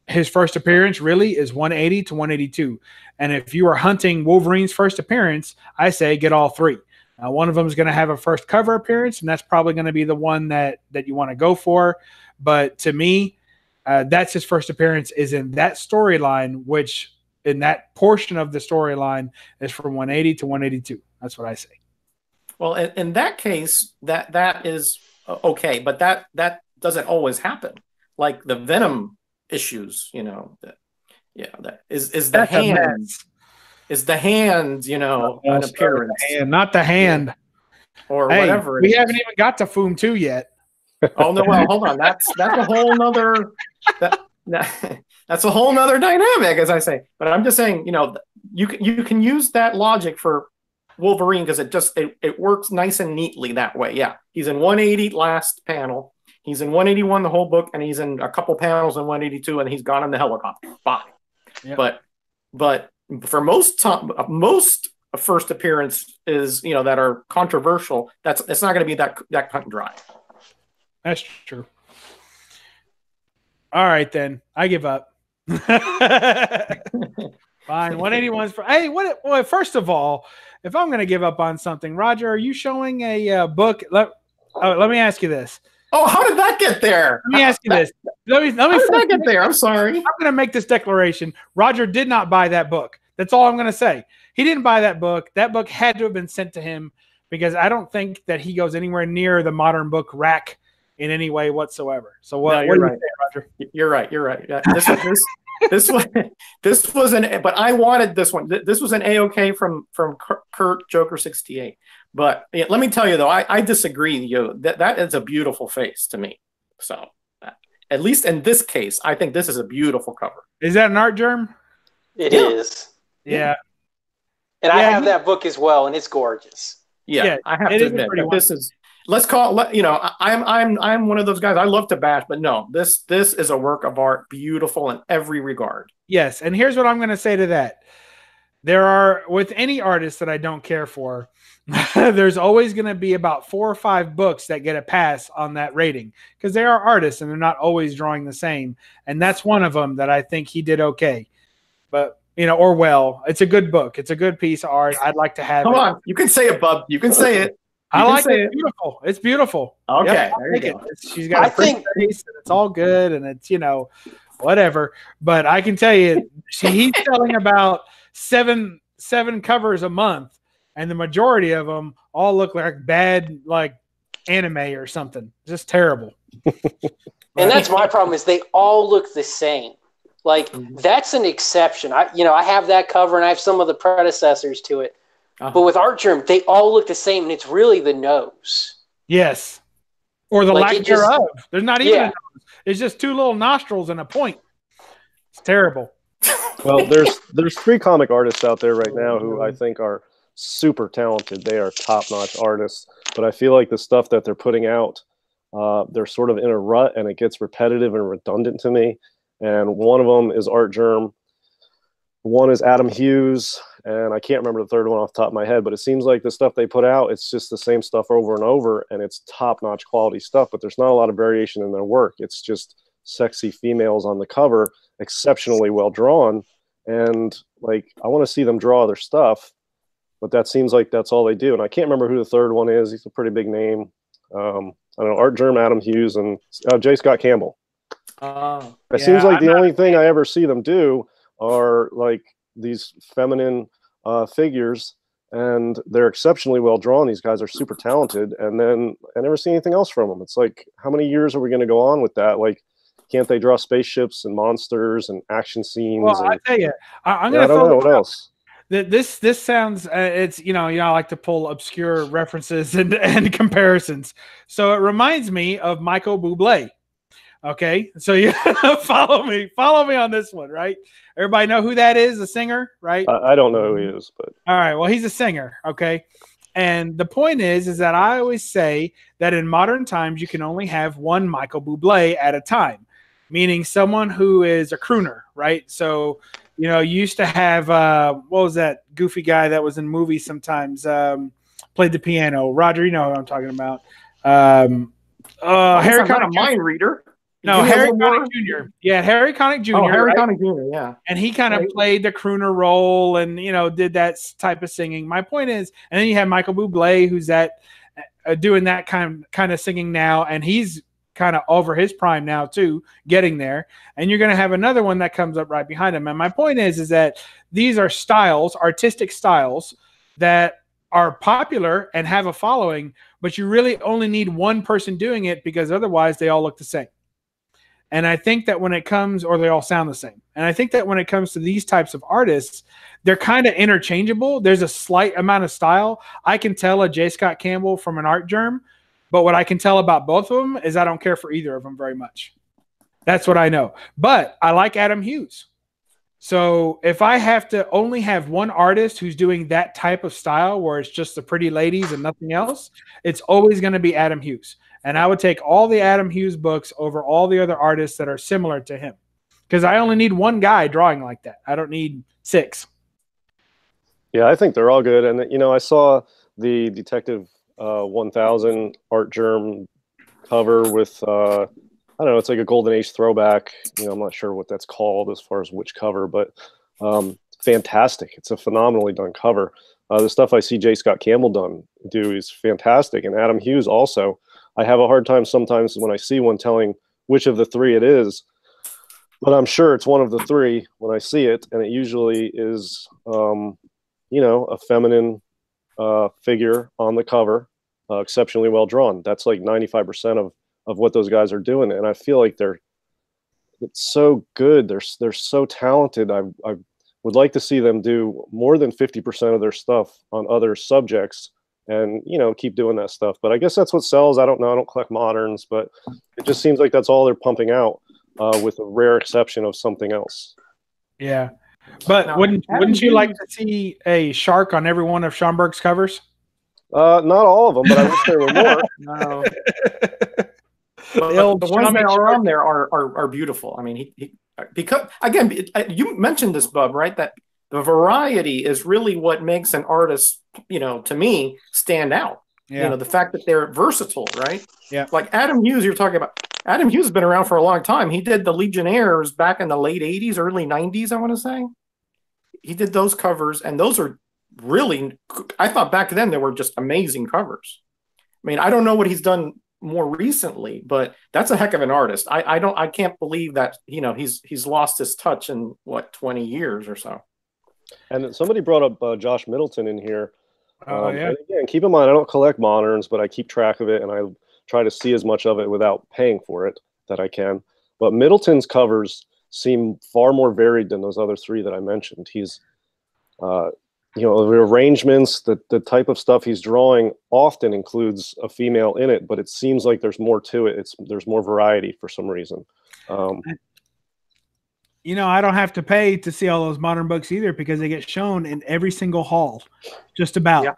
his first appearance really is 180 to 182. And if you are hunting Wolverine's first appearance, I say get all three. One of them is going to have a first cover appearance, and that's probably going to be the one that you want to go for. But to me, that's his first appearance is in that storyline, which in that portion of the storyline is from 180 to 182. That's what I say. Well, in that case, that is okay, but that doesn't always happen. Like the Venom issues, that is the hand. Is the hand, an appearance. Not the hand. Or whatever. We haven't even got to Foom 2 yet. Oh no, well, hold on. That's a whole nother that's a whole nother dynamic, as I say. But I'm just saying, you can use that logic for Wolverine because it works nice and neatly that way. Yeah. He's in 180 last panel. He's in 181 the whole book, and he's in a couple panels in 182, and he's gone in the helicopter. Fine. Yep. But for most first appearance is that are controversial. It's not going to be that cut and dry. That's true. All right, then I give up. Fine, 181's for. Hey, well, first of all, if I'm going to give up on something, Roger, are you showing a book? Let me ask you this. Oh, how did that get there? Let me ask you this. Let me how did that get there? I'm sorry. I'm going to make this declaration. Roger did not buy that book. That's all I'm going to say. He didn't buy that book. That book had to have been sent to him because I don't think that he goes anywhere near the modern book rack in any way whatsoever. So what you're do right. You say, Roger? You're right. You're right. Yeah, this was an, but I wanted this one. This was an A-OK from Kurt Joker 68. But let me tell you though, I disagree. That is a beautiful face to me. So at least in this case, I think this is a beautiful cover. Is that an art germ? It is. Yeah. And I have that book as well, and it's gorgeous. Yeah, I have to admit, this is. Let's call it. I'm one of those guys. I love to bash, but no, this is a work of art, beautiful in every regard. Yes, and here's what I'm going to say to that. There are, with any artist that I don't care for, there's always going to be about 4 or 5 books that get a pass on that rating because they are artists and they're not always drawing the same. And that's one of them that I think he did okay. But or well, it's a good book. It's a good piece of art. I'd like to have Come on. You can say it, Bub. You can say it. I like it. It's beautiful. It's beautiful. Okay. Yep, there you go. She's got a pretty face and it's all good and it's, whatever. But I can tell you, he's selling about seven covers a month and the majority of them all look like bad, like anime or something. Just terrible. And that's my problem is they all look the same. Like that's an exception. I have that cover and I have some of the predecessors to it. Uh-huh. But with Art Germ, they all look the same, and it's really the nose. Yes. Or the lack thereof. There's not even a nose. It's just 2 little nostrils and a point. It's terrible. Well, there's 3 comic artists out there right now who I think are super talented. They are top-notch artists. But I feel like the stuff that they're putting out, they're sort of in a rut, and it gets repetitive and redundant to me. And one of them is Art Germ. One is Adam Hughes, and I can't remember the third one off the top of my head, but it seems like the stuff they put out, it's just the same stuff over and over, and it's top-notch quality stuff, but there's not a lot of variation in their work. It's just sexy females on the cover, exceptionally well drawn, and I want to see them draw their stuff, but that seems like that's all they do, and I can't remember who the third one is. He's a pretty big name. I don't know, Art Germ, Adam Hughes, and J. Scott Campbell. It seems like the only thing I ever see them do are these feminine figures, and they're exceptionally well drawn. These guys are super talented, and then I never see anything else from them. It's like, how many years are we going to go on with that? Can't they draw spaceships and monsters and action scenes? Well, I tell you, I'm I don't know what else. This sounds it's I like to pull obscure references and comparisons. So it reminds me of Michael Bublé. Okay, so you follow me on this one, right? Everybody know who that is, the singer, right? I don't know who he is, but all right. Well, he's a singer, okay. And the point is that I always say that in modern times you can only have one Michael Bublé at a time, meaning someone who is a crooner, right? So, you used to have what was that goofy guy that was in movies sometimes, played the piano. Roger, you know what I'm talking about. Harry Connick, not a mind reader. No, Harry Connick Jr. Yeah, Harry Connick Jr. Oh, Harry Connick Jr. Yeah, and he kind of played the crooner role, and did that type of singing. My point is, and then you have Michael Bublé, who's doing that kind of singing now, and he's kind of over his prime now too, getting there. And you're going to have another one that comes up right behind him. And my point is that these are styles, artistic styles that are popular and have a following, but you really only need one person doing it because otherwise they all look the same. And I think that when it comes, or they all sound the same. And I think that when it comes to these types of artists, they're kind of interchangeable. There's a slight amount of style. I can tell a J. Scott Campbell from an Art Germ, but what I can tell about both of them is I don't care for either of them very much. That's what I know. But I like Adam Hughes. So if I have to only have one artist who's doing that type of style where it's just the pretty ladies and nothing else, it's always going to be Adam Hughes. And I would take all the Adam Hughes books over all the other artists that are similar to him. Because I only need one guy drawing like that. I don't need 6. Yeah, I think they're all good. And, I saw the Detective 1000 Art Germ cover with, I don't know, it's like a Golden Age throwback. I'm not sure what that's called as far as which cover, but fantastic. It's a phenomenally done cover. The stuff I see J. Scott Campbell do is fantastic. And Adam Hughes also. I have a hard time sometimes when I see one telling which of the 3 it is, but I'm sure it's one of the 3 when I see it, and it usually is, a feminine figure on the cover, exceptionally well drawn. That's like 95% of what those guys are doing, and I feel like it's so good. They're so talented. I would like to see them do more than 50% of their stuff on other subjects. And, keep doing that stuff. But I guess that's what sells. I don't know. I don't collect moderns, but it just seems like that's all they're pumping out, with a rare exception of something else. Yeah. But wouldn't you like to see a shark on every one of Schomburg's covers? Not all of them, but I wish there were more. No. The ones that are on there are beautiful. I mean, because, again, you mentioned this, Bub, right? That the variety is really what makes an artist, to me, stand out. Yeah. The fact that they're versatile, right? Yeah. Like Adam Hughes, you're talking about. Adam Hughes has been around for a long time. He did the Legionnaires back in the late 80s, early 90s, I want to say. He did those covers, and those are really, I thought back then they were just amazing covers. I mean, I don't know what he's done more recently, but that's a heck of an artist. I can't believe that, he's lost his touch in 20 years or so. And somebody brought up Josh Middleton in here. Yeah. And again, keep in mind, I don't collect moderns, but I keep track of it, and I try to see as much of it without paying for it that I can. But Middleton's covers seem far more varied than those other 3 that I mentioned. He's, the arrangements, the type of stuff he's drawing often includes a female in it, but it seems like there's more to it. There's more variety for some reason. I don't have to pay to see all those modern books either because they get shown in every single hall, just about. Yeah.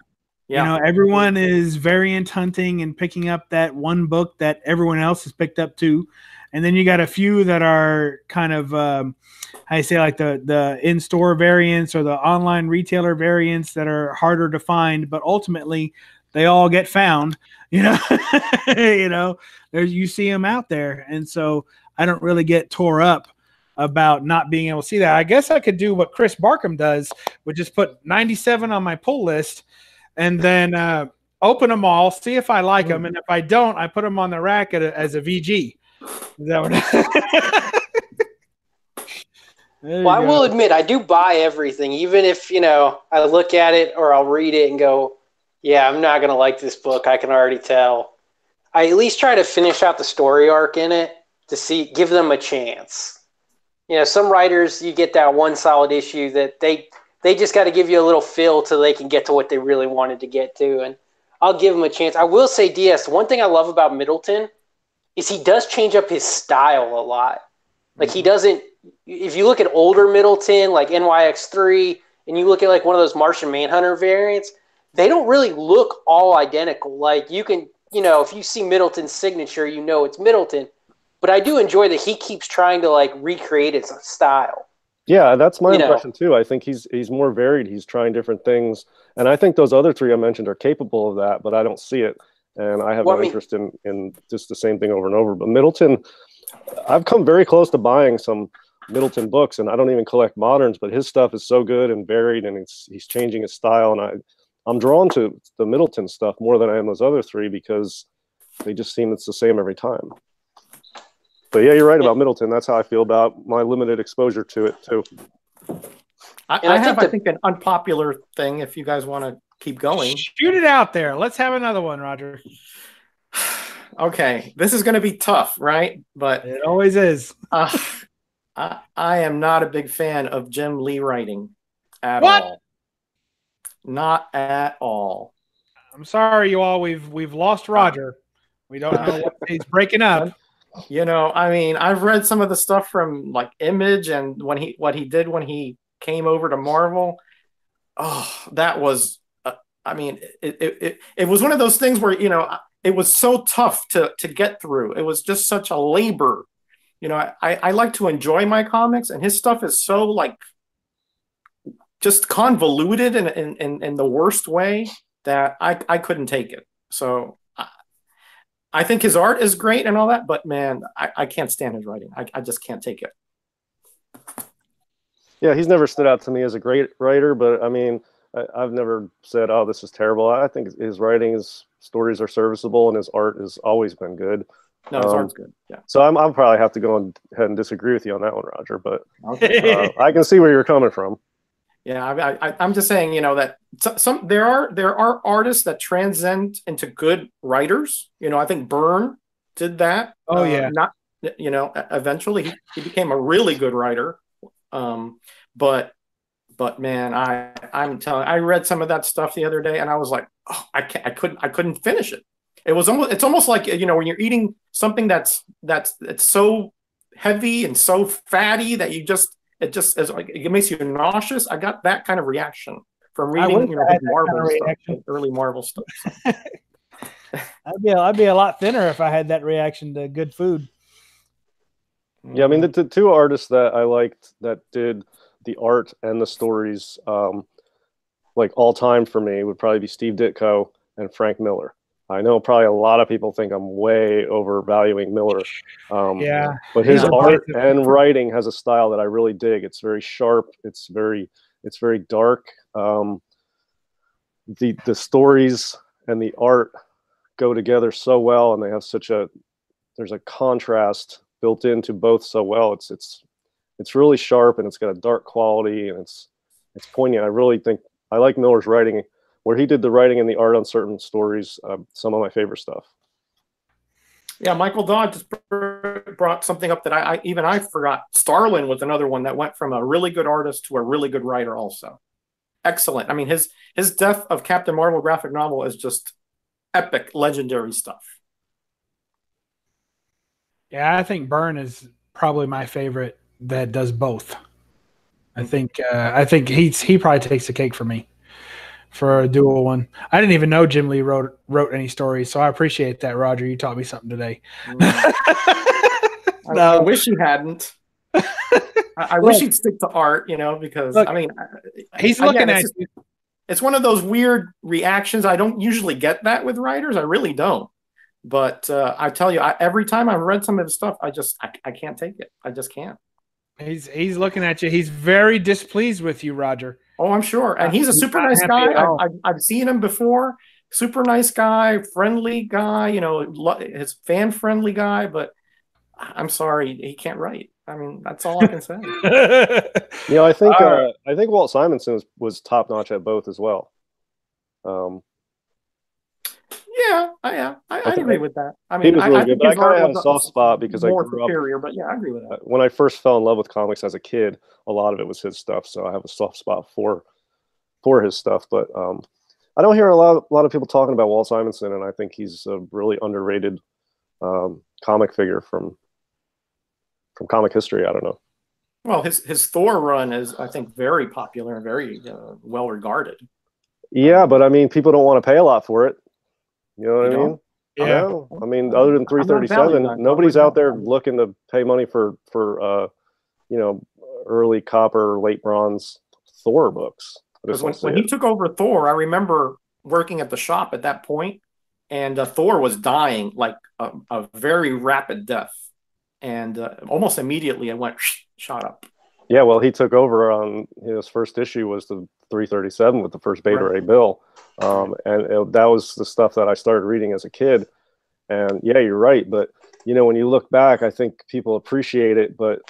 Yeah. Everyone is variant hunting and picking up that one book that everyone else has picked up too. And then you got a few that are kind of, how you say, like the in-store variants or the online retailer variants that are harder to find, but ultimately they all get found, you see them out there. And so I don't really get tore up about not being able to see that. I guess I could do what Chris Barkham does, which is put 97 on my pull list and then open them all, see if I like them. And if I don't, I put them on the rack as a VG. Is that what Well, I will admit, I do buy everything, even if, I look at it or I'll read it and go, yeah, I'm not going to like this book. I can already tell. I at least try to finish out the story arc in it to give them a chance. Some writers, you get that one solid issue that they just got to give you a little fill till they can get to what they really wanted to get to. And I'll give them a chance. I will say, DS, one thing I love about Middleton is he does change up his style a lot. Like he doesn't. If you look at older Middleton, like NYX3, and you look at like one of those Martian Manhunter variants, they don't really look all identical. Like you can, if you see Middleton's signature, it's Middleton. But I do enjoy that he keeps trying to like recreate his style. Yeah, that's my impression too. I think he's more varied. He's trying different things, and I think those other three I mentioned are capable of that, but I don't see it, and I have no interest in just the same thing over and over. But Middleton, I've come very close to buying some Middleton books, and I don't even collect moderns, but his stuff is so good and varied, and he's changing his style, and I'm drawn to the Middleton stuff more than I am those other three because they just seem it's the same every time. But yeah, you're right about Middleton. That's how I feel about my limited exposure to it too. I think an unpopular thing. If you guys want to keep going, shoot it out there. Let's have another one, Roger. Okay, this is going to be tough, right? But it always is. I am not a big fan of Jim Lee writing at all. Not at all. I'm sorry, you all. We've lost Roger. We don't know what he's breaking up. I mean, I've read some of the stuff from like Image and what he did when he came over to Marvel. Oh, that was, I mean, it was one of those things where, it was so tough to get through. It was just such a labor. I like to enjoy my comics, and his stuff is so like just convoluted in the worst way that I couldn't take it. So I think his art is great and all that, but man, I can't stand his writing. I just can't take it. Yeah, he's never stood out to me as a great writer, but I mean, I've never said, oh, this is terrible. I think his writing, his stories are serviceable, and his art has always been good. No, his art's good. Yeah. So I'll probably have to go ahead and disagree with you on that one, Roger, but I can see where you're coming from. Yeah, I'm just saying, that there are artists that transcend into good writers. I think Byrne did that. Oh yeah. Eventually he became a really good writer. But man, I'm telling. I read some of that stuff the other day, and I was like, oh, I couldn't finish it. It's almost like when you're eating something that's so heavy and so fatty that it makes you nauseous. I got that kind of reaction from reading Marvel stuff, early Marvel stuff. So. I'd be a lot thinner if I had that reaction to good food. Yeah, I mean the two artists that I liked that did the art and the stories, like all time for me, would probably be Steve Ditko and Frank Miller. I know probably a lot of people think I'm way overvaluing Miller. Yeah. But his art and writing has a style that I really dig. It's very sharp. It's very dark. The stories and the art go together so well, and they have there's a contrast built into both so well. It's really sharp, and it's got a dark quality, and it's poignant. I really think I like Miller's writing. Where he did the writing and the art on certain stories, some of my favorite stuff. Yeah, Michael Dodd just brought something up that I forgot. Starlin was another one that went from a really good artist to a really good writer also. Excellent. I mean, his Death of Captain Marvel graphic novel is just epic, legendary stuff. Yeah, I think Byrne is probably my favorite that does both. I think he probably takes the cake for me. For a dual one. I didn't even know Jim Lee wrote any stories, so I appreciate that, Roger. You taught me something today. I wish he hadn't. I wish he'd stick to art, because I mean, he's looking at you. It's one of those weird reactions. I don't usually get that with writers. I really don't. But I tell you, every time I've read some of his stuff, I can't take it. I just can't. He's looking at you. He's very displeased with you, Roger. Oh, I'm sure. And he's a super nice guy. I've seen him before. Super nice guy, friendly guy, his fan-friendly guy, but I'm sorry, he can't write. I mean, that's all I can say. I think Walt Simonson was top-notch at both as well. I agree with that. I mean, he was really good, but I kind of have a soft spot because more superior, but yeah, I agree with that. When I first fell in love with comics as a kid, a lot of it was his stuff, so I have a soft spot for his stuff. But I don't hear a lot of people talking about Walt Simonson, and I think he's a really underrated comic figure from comic history. I don't know. Well, his Thor run is, I think, very popular and very well regarded. Yeah, but I mean, people don't want to pay a lot for it. You know what I mean? Yeah. No, I mean, other than 337, nobody's out there looking to pay money for early copper, late bronze Thor books. Because when he took over Thor, I remember working at the shop at that point, and Thor was dying like a very rapid death, and almost immediately it went shot up. Yeah, well, he took over on his first issue was the 337 with the first Beta Ray Bill, and that was the stuff that I started reading as a kid. And yeah, you're right, but when you look back, I think people appreciate it, but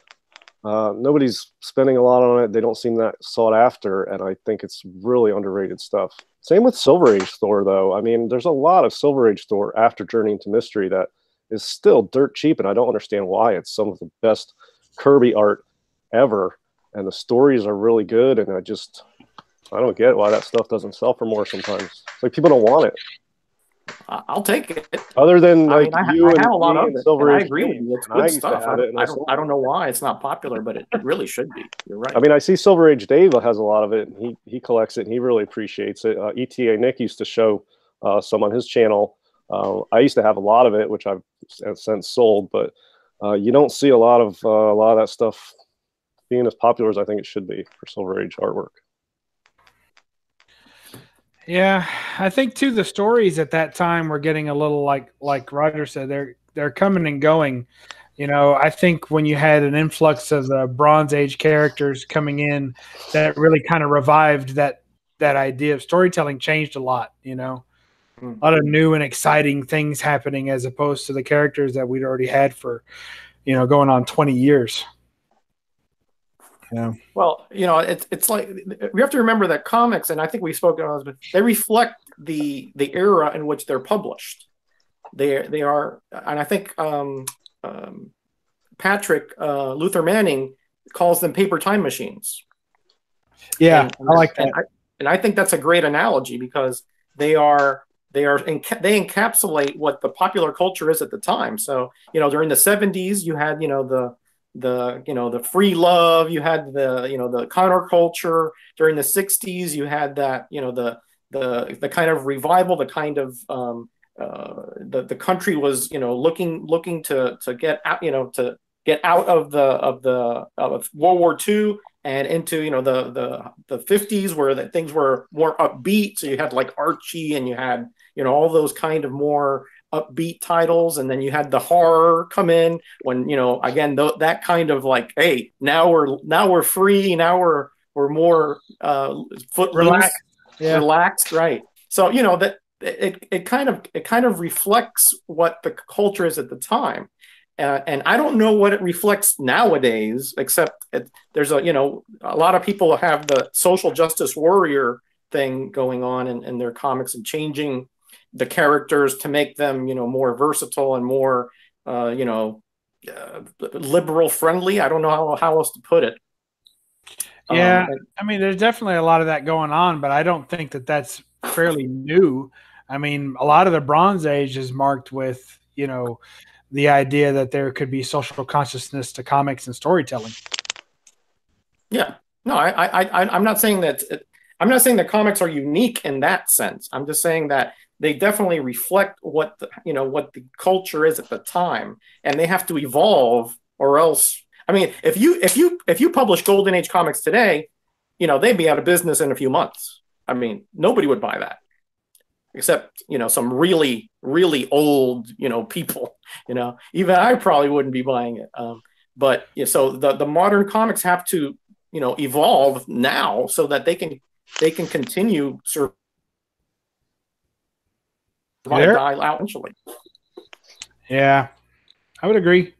nobody's spending a lot on it. They don't seem that sought after, and I think it's really underrated stuff. Same with Silver Age Thor, though. I mean, there's a lot of Silver Age Thor after Journey into Mystery that is still dirt cheap, and I don't understand why. It's some of the best Kirby art ever, and the stories are really good, and I don't get why that stuff doesn't sell for more sometimes. It's like people don't want it. I'll take it. Other than I have a lot of it. I agree with you. It's good stuff. I don't know why it's not popular, but it really should be. You're right. I mean, I see Silver Age Dave has a lot of it, and he collects it, and he really appreciates it. ETA Nick used to show some on his channel. I used to have a lot of it, which I've since sold, but you don't see a lot of that stuff being as popular as I think it should be for Silver Age artwork. Yeah, I think too the stories at that time were getting a little like Roger said, they're coming and going. I think when you had an influx of the Bronze Age characters coming in, that really kind of revived that idea of storytelling. Changed a lot. A lot of new and exciting things happening as opposed to the characters that we'd already had for going on 20 years. Yeah. Well, it's like we have to remember that comics, and I think we've spoken on this, but they reflect the era in which they're published. They are, and I think Patrick Luther Manning calls them paper time machines. Yeah, I like that, and I think that's a great analogy because they encapsulate what the popular culture is at the time. So during the 70s, you had the free love, you had the counterculture. During the 60s, you had that the kind of revival, the kind of the country was looking to get out to get out of World War II and into the 50s where things were more upbeat. So you had like Archie, and you had all those kind of more upbeat titles, and then you had the horror come in when again that kind of like, hey, now we're free, now we're more relaxed, right? So that it kind of reflects what the culture is at the time, and I don't know what it reflects nowadays, except there's a lot of people have the social justice warrior thing going on in their comics and changing the characters to make them, more versatile and more, liberal friendly. I don't know how else to put it. Yeah, I mean, there's definitely a lot of that going on, but I don't think that that's fairly new. I mean, a lot of the Bronze Age is marked with, the idea that there could be social consciousness to comics and storytelling. Yeah, no, I'm not saying that. I'm not saying that comics are unique in that sense. I'm just saying that they definitely reflect what the culture is at the time, and they have to evolve, or else. I mean, if you publish Golden Age comics today, they'd be out of business in a few months. I mean, nobody would buy that, except some really really old people. Even I probably wouldn't be buying it. But so the modern comics have to evolve now so that they can continue die out eventually. Yeah, I would agree.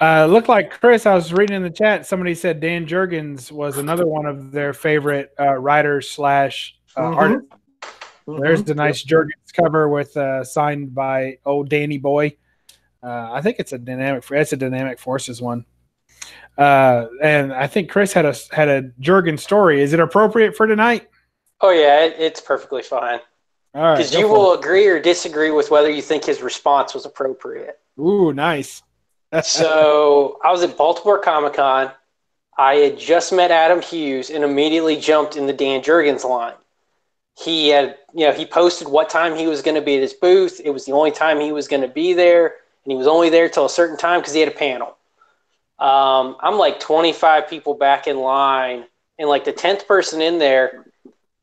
Looked like Chris, I was reading in the chat, somebody said Dan Jurgens was another one of their favorite writers / artists. There's the nice Jurgens cover with signed by old Danny Boy. I think it's a Dynamic Forces one. And I think Chris had a Jurgens story. Is it appropriate for tonight? Oh yeah, it's perfectly fine. All right, because you will agree or disagree with whether you think his response was appropriate. Ooh, nice. So I was at Baltimore Comic-Con. I had just met Adam Hughes and immediately jumped in the Dan Jurgens line. He had, he posted what time he was going to be at his booth. It was the only time he was going to be there, and he was only there till a certain time because he had a panel. I'm like 25 people back in line, and like the 10th person in there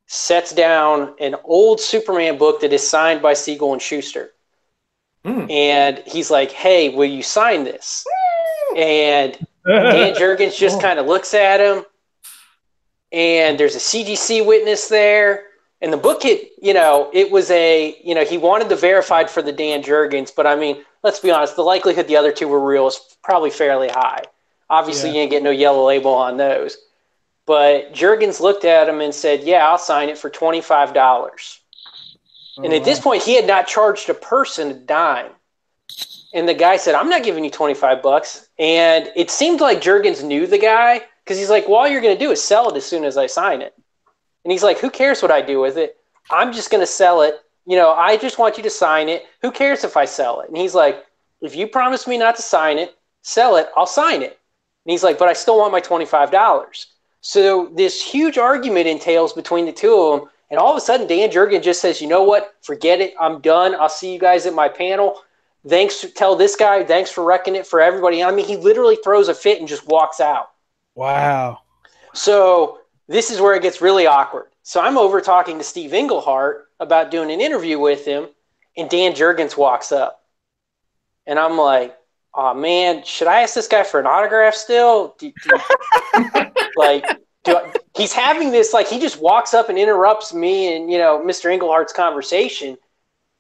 sets down an old Superman book that is signed by Siegel and Schuster. And he's like, hey, will you sign this? And Dan Jurgens just kind of looks at him, and there's a CGC witness there. And the book, it was he wanted the verified for the Dan Jurgens, but I mean, let's be honest, the likelihood the other two were real is probably fairly high. Obviously, you ain't get no yellow label on those. But Jurgens looked at him and said, yeah, I'll sign it for $25. And at this point, he had not charged a person a dime. And the guy said, I'm not giving you $25. And it seemed like Jurgens knew the guy, because he's like, well, all you're going to do is sell it as soon as I sign it. And he's like, who cares what I do with it? I'm just going to sell it. I just want you to sign it. Who cares if I sell it? And he's like, if you promise me not to sign it, sell it, I'll sign it. And he's like, but I still want my $25. So this huge argument entails between the two of them. And all of a sudden, Dan Jurgens just says, you know what? Forget it. I'm done. I'll see you guys at my panel. Tell this guy, thanks for wrecking it for everybody. I mean, he literally throws a fit and just walks out. Wow. So this is where it gets really awkward. So I'm over talking to Steve Englehart about doing an interview with him, and Dan Jurgens walks up. And I'm like, oh, man, should I ask this guy for an autograph still? He's having this, he just walks up and interrupts me and, Mr. Englehart's conversation.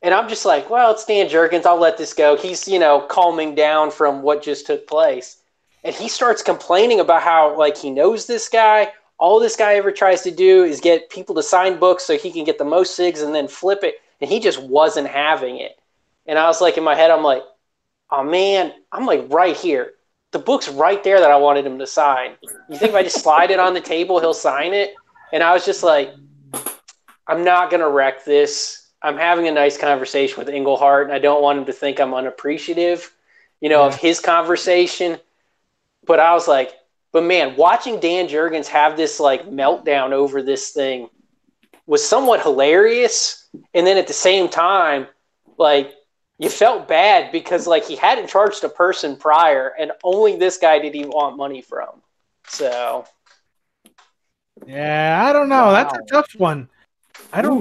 And I'm just like, well, it's Dan Jurgens. I'll let this go. He's, calming down from what just took place. And he starts complaining about how, he knows this guy. All this guy ever tries to do is get people to sign books so he can get the most SIGs and then flip it. And he just wasn't having it. And I was like, in my head, I'm like, oh, man, I'm right here. The book's right there that I wanted him to sign. You think if I just slide it on the table, he'll sign it? And I was just like, I'm not going to wreck this. I'm having a nice conversation with Englehart, and I don't want him to think I'm unappreciative, of his conversation. But I was like, but man, watching Dan Jurgens have this meltdown over this thing was somewhat hilarious. And then at the same time, you felt bad because he hadn't charged a person prior, and only this guy did he want money from. So, yeah, I don't know. Wow. That's a tough one. I don't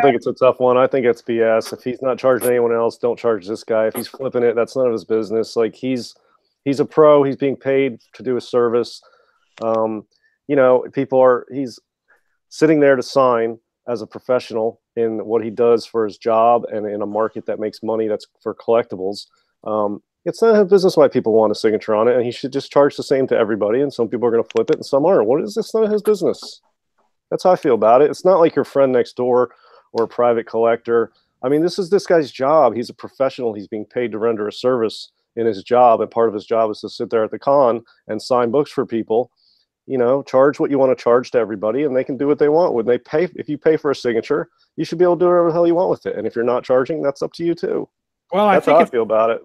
think it's a tough one. I think it's BS. If he's not charging anyone else, don't charge this guy. If he's flipping it, that's none of his business. He's a pro. He's being paid to do a service. He's sitting there to sign as a professional in what he does for his job and in a market that makes money that's for collectibles. It's not his business why people want a signature on it, and he should just charge the same to everybody, and some people are going to flip it and some aren't. What is this? None of his business. That's how I feel about it. It's not like your friend next door or a private collector. I mean, this is this guy's job. He's a professional. He's being paid to render a service in his job, and part of his job is to sit there at the con and sign books for people. Charge what you want to charge to everybody, and they can do what they want. When they pay, if you pay for a signature, you should be able to do whatever the hell you want with it. And if you're not charging, that's up to you too. Well, that's how I feel about it.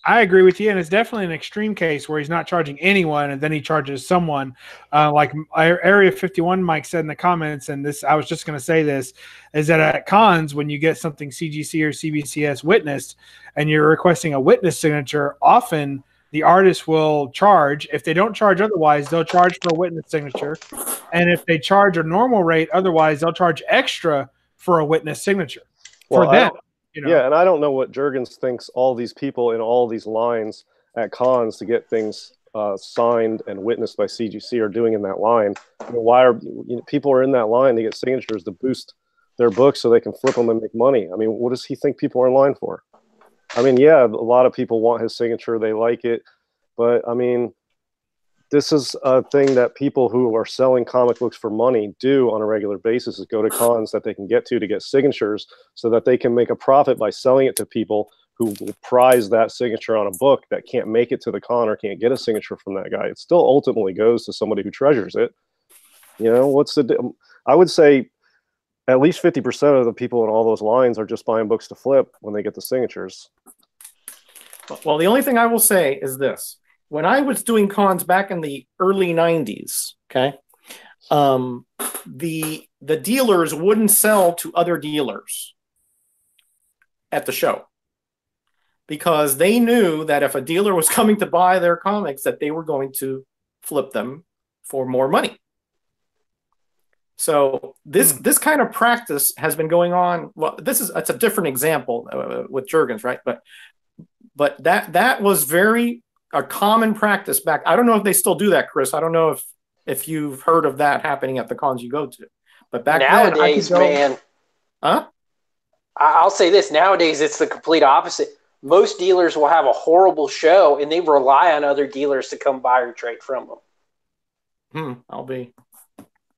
I agree with you, and it's definitely an extreme case where he's not charging anyone, and then he charges someone. Like Area 51 Mike said in the comments, and this I was just going to say this, is that at cons, when you get something CGC or CBCS witnessed, and you're requesting a witness signature, often the artist will charge. If they don't charge otherwise, they'll charge for a witness signature. And if they charge a normal rate otherwise, they'll charge extra for a witness signature for them. Yeah, and I don't know what Jurgens thinks all these people in all these lines at cons to get things signed and witnessed by CGC are doing in that line. Why are people are in that line to get signatures to boost their books so they can flip them and make money? I mean, what does he think people are in line for? I mean, yeah, a lot of people want his signature. They like it. But, I mean, this is a thing that people who are selling comic books for money do on a regular basis, is go to cons that they can get signatures so that they can make a profit by selling it to people who will prize that signature on a book that can't make it to the con or can't get a signature from that guy. It still ultimately goes to somebody who treasures it. I would say at least 50% of the people in all those lines are just buying books to flip when they get the signatures. Well, the only thing I will say is this. When I was doing cons back in the early 90s, okay, the dealers wouldn't sell to other dealers at the show because they knew that if a dealer was coming to buy their comics, that they were going to flip them for more money. So this kind of practice has been going on. Well, it's a different example with Jurgens, right? But that was a common practice back. I don't know if they still do that, Chris. I don't know if you've heard of that happening at the cons you go to. But back nowadays, then, man, I'll say this: nowadays, it's the complete opposite. Most dealers will have a horrible show, and they rely on other dealers to come buy or trade from them. I'll be.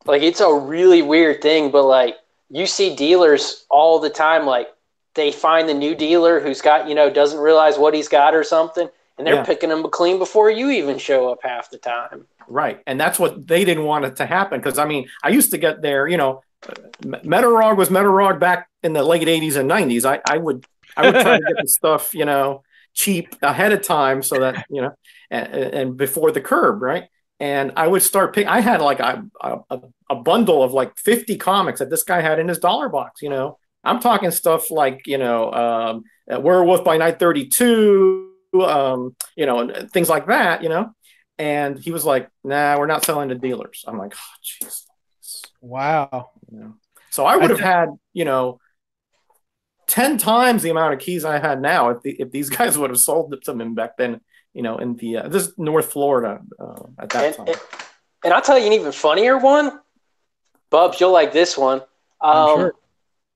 Like, it's a really weird thing, but, like, you see dealers all the time, like, they find the new dealer who's got, doesn't realize what he's got or something, and they're picking them clean before you even show up half the time. Right, and that's what they didn't want it to happen, because, I mean, I used to get there, Metarog was Metarog back in the late 80s and 90s. I would try to get the stuff, cheap ahead of time so that, and before the curb, right? And I would start I had like a bundle of like 50 comics that this guy had in his dollar box, I'm talking stuff like, Werewolf by Night 32, and things like that, and he was like, nah, we're not selling to dealers. I'm like, oh, jeez. Wow. So I would have had, 10 times the amount of keys I had now if these guys would have sold it to me back then. In the this is North Florida at that time. And I'll tell you an even funnier one. Bubs, you'll like this one. I'm sure.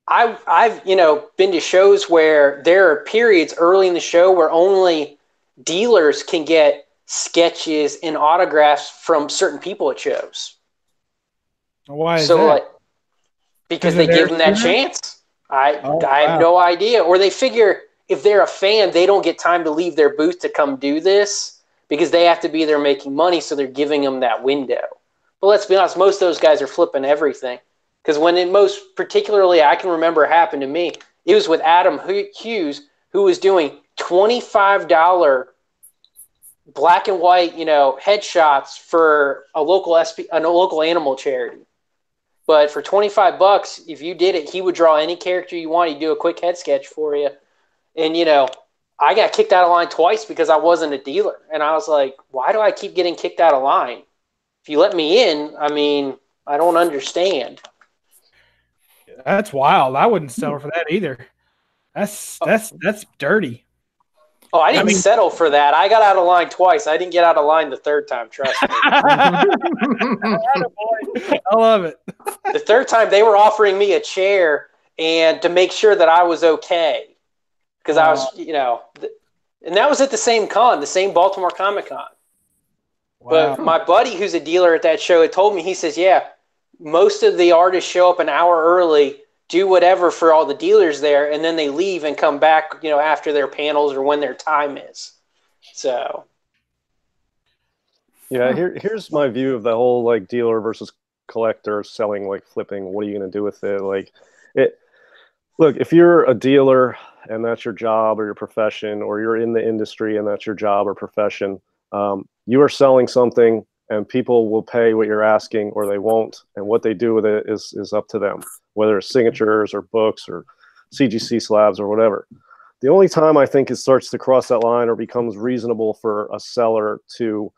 I've been to shows where there are periods early in the show where only dealers can get sketches and autographs from certain people at shows. Why is that? Because they give them that chance. I have no idea. Or they figure if they're a fan, they don't get time to leave their booth to come do this because they have to be there making money, so they're giving them that window. But let's be honest, most of those guys are flipping everything. Because when it most particularly I can remember happened to me, it was with Adam Hughes, who was doing $25 black and white, headshots for a local animal charity. But for $25, if you did it, he would draw any character you want. He'd do a quick head sketch for you. And, I got kicked out of line twice because I wasn't a dealer. And I was like, why do I keep getting kicked out of line? If you let me in, I mean, I don't understand. That's wild. I wouldn't settle for that either. That's dirty. Oh, I didn't settle for that. I got out of line twice. I didn't get out of line the third time, trust me. I love it. The third time, they were offering me a chair and to make sure that I was okay. Because I was, and that was at the same con, the same Baltimore Comic Con. Wow. But my buddy who's a dealer at that show had told me, he says, yeah, most of the artists show up an hour early, do whatever for all the dealers there, and then they leave and come back, after their panels or when their time is. So. Yeah, here's my view of the whole like dealer versus collector selling, like flipping. What are you going to do with it? Look, if you're a dealer and that's your job or your profession, or you're in the industry and that's your job or profession, you are selling something and people will pay what you're asking or they won't. And what they do with it is up to them, whether it's signatures or books or CGC slabs or whatever. The only time I think it starts to cross that line or becomes reasonable for a seller to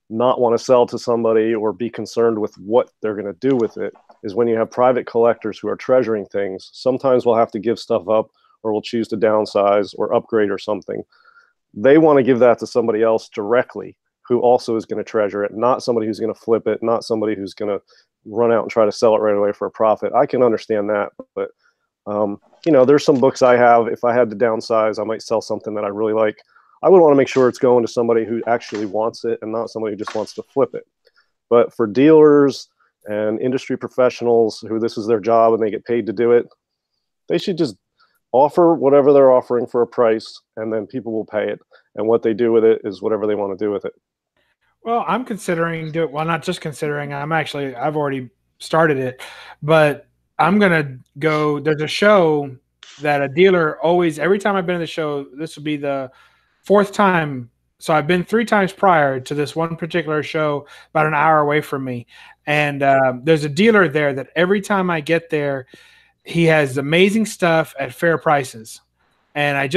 not want to sell to somebody or be concerned with what they're going to do with it is when you have private collectors who are treasuring things. Sometimes we'll have to give stuff up, or we'll choose to downsize or upgrade or something. They want to give that to somebody else directly who also is going to treasure it, not somebody who's going to flip it, not somebody who's going to run out and try to sell it right away for a profit. I can understand that, but there's some books I have. If I had to downsize, I might sell something that I really like. I would want to make sure it's going to somebody who actually wants it and not somebody who just wants to flip it. But for dealers and industry professionals who this is their job and they get paid to do it, they should just offer whatever they're offering for a price, and then people will pay it. And what they do with it is whatever they want to do with it. Well, I'm considering not just considering, I've already started it, but I'm going to go, there's a show that a dealer always, every time I've been to the show, this would be the fourth time. So I've been 3 times prior to this one particular show, about an hour away from me. And there's a dealer there that every time I get there, he has amazing stuff at fair prices. And I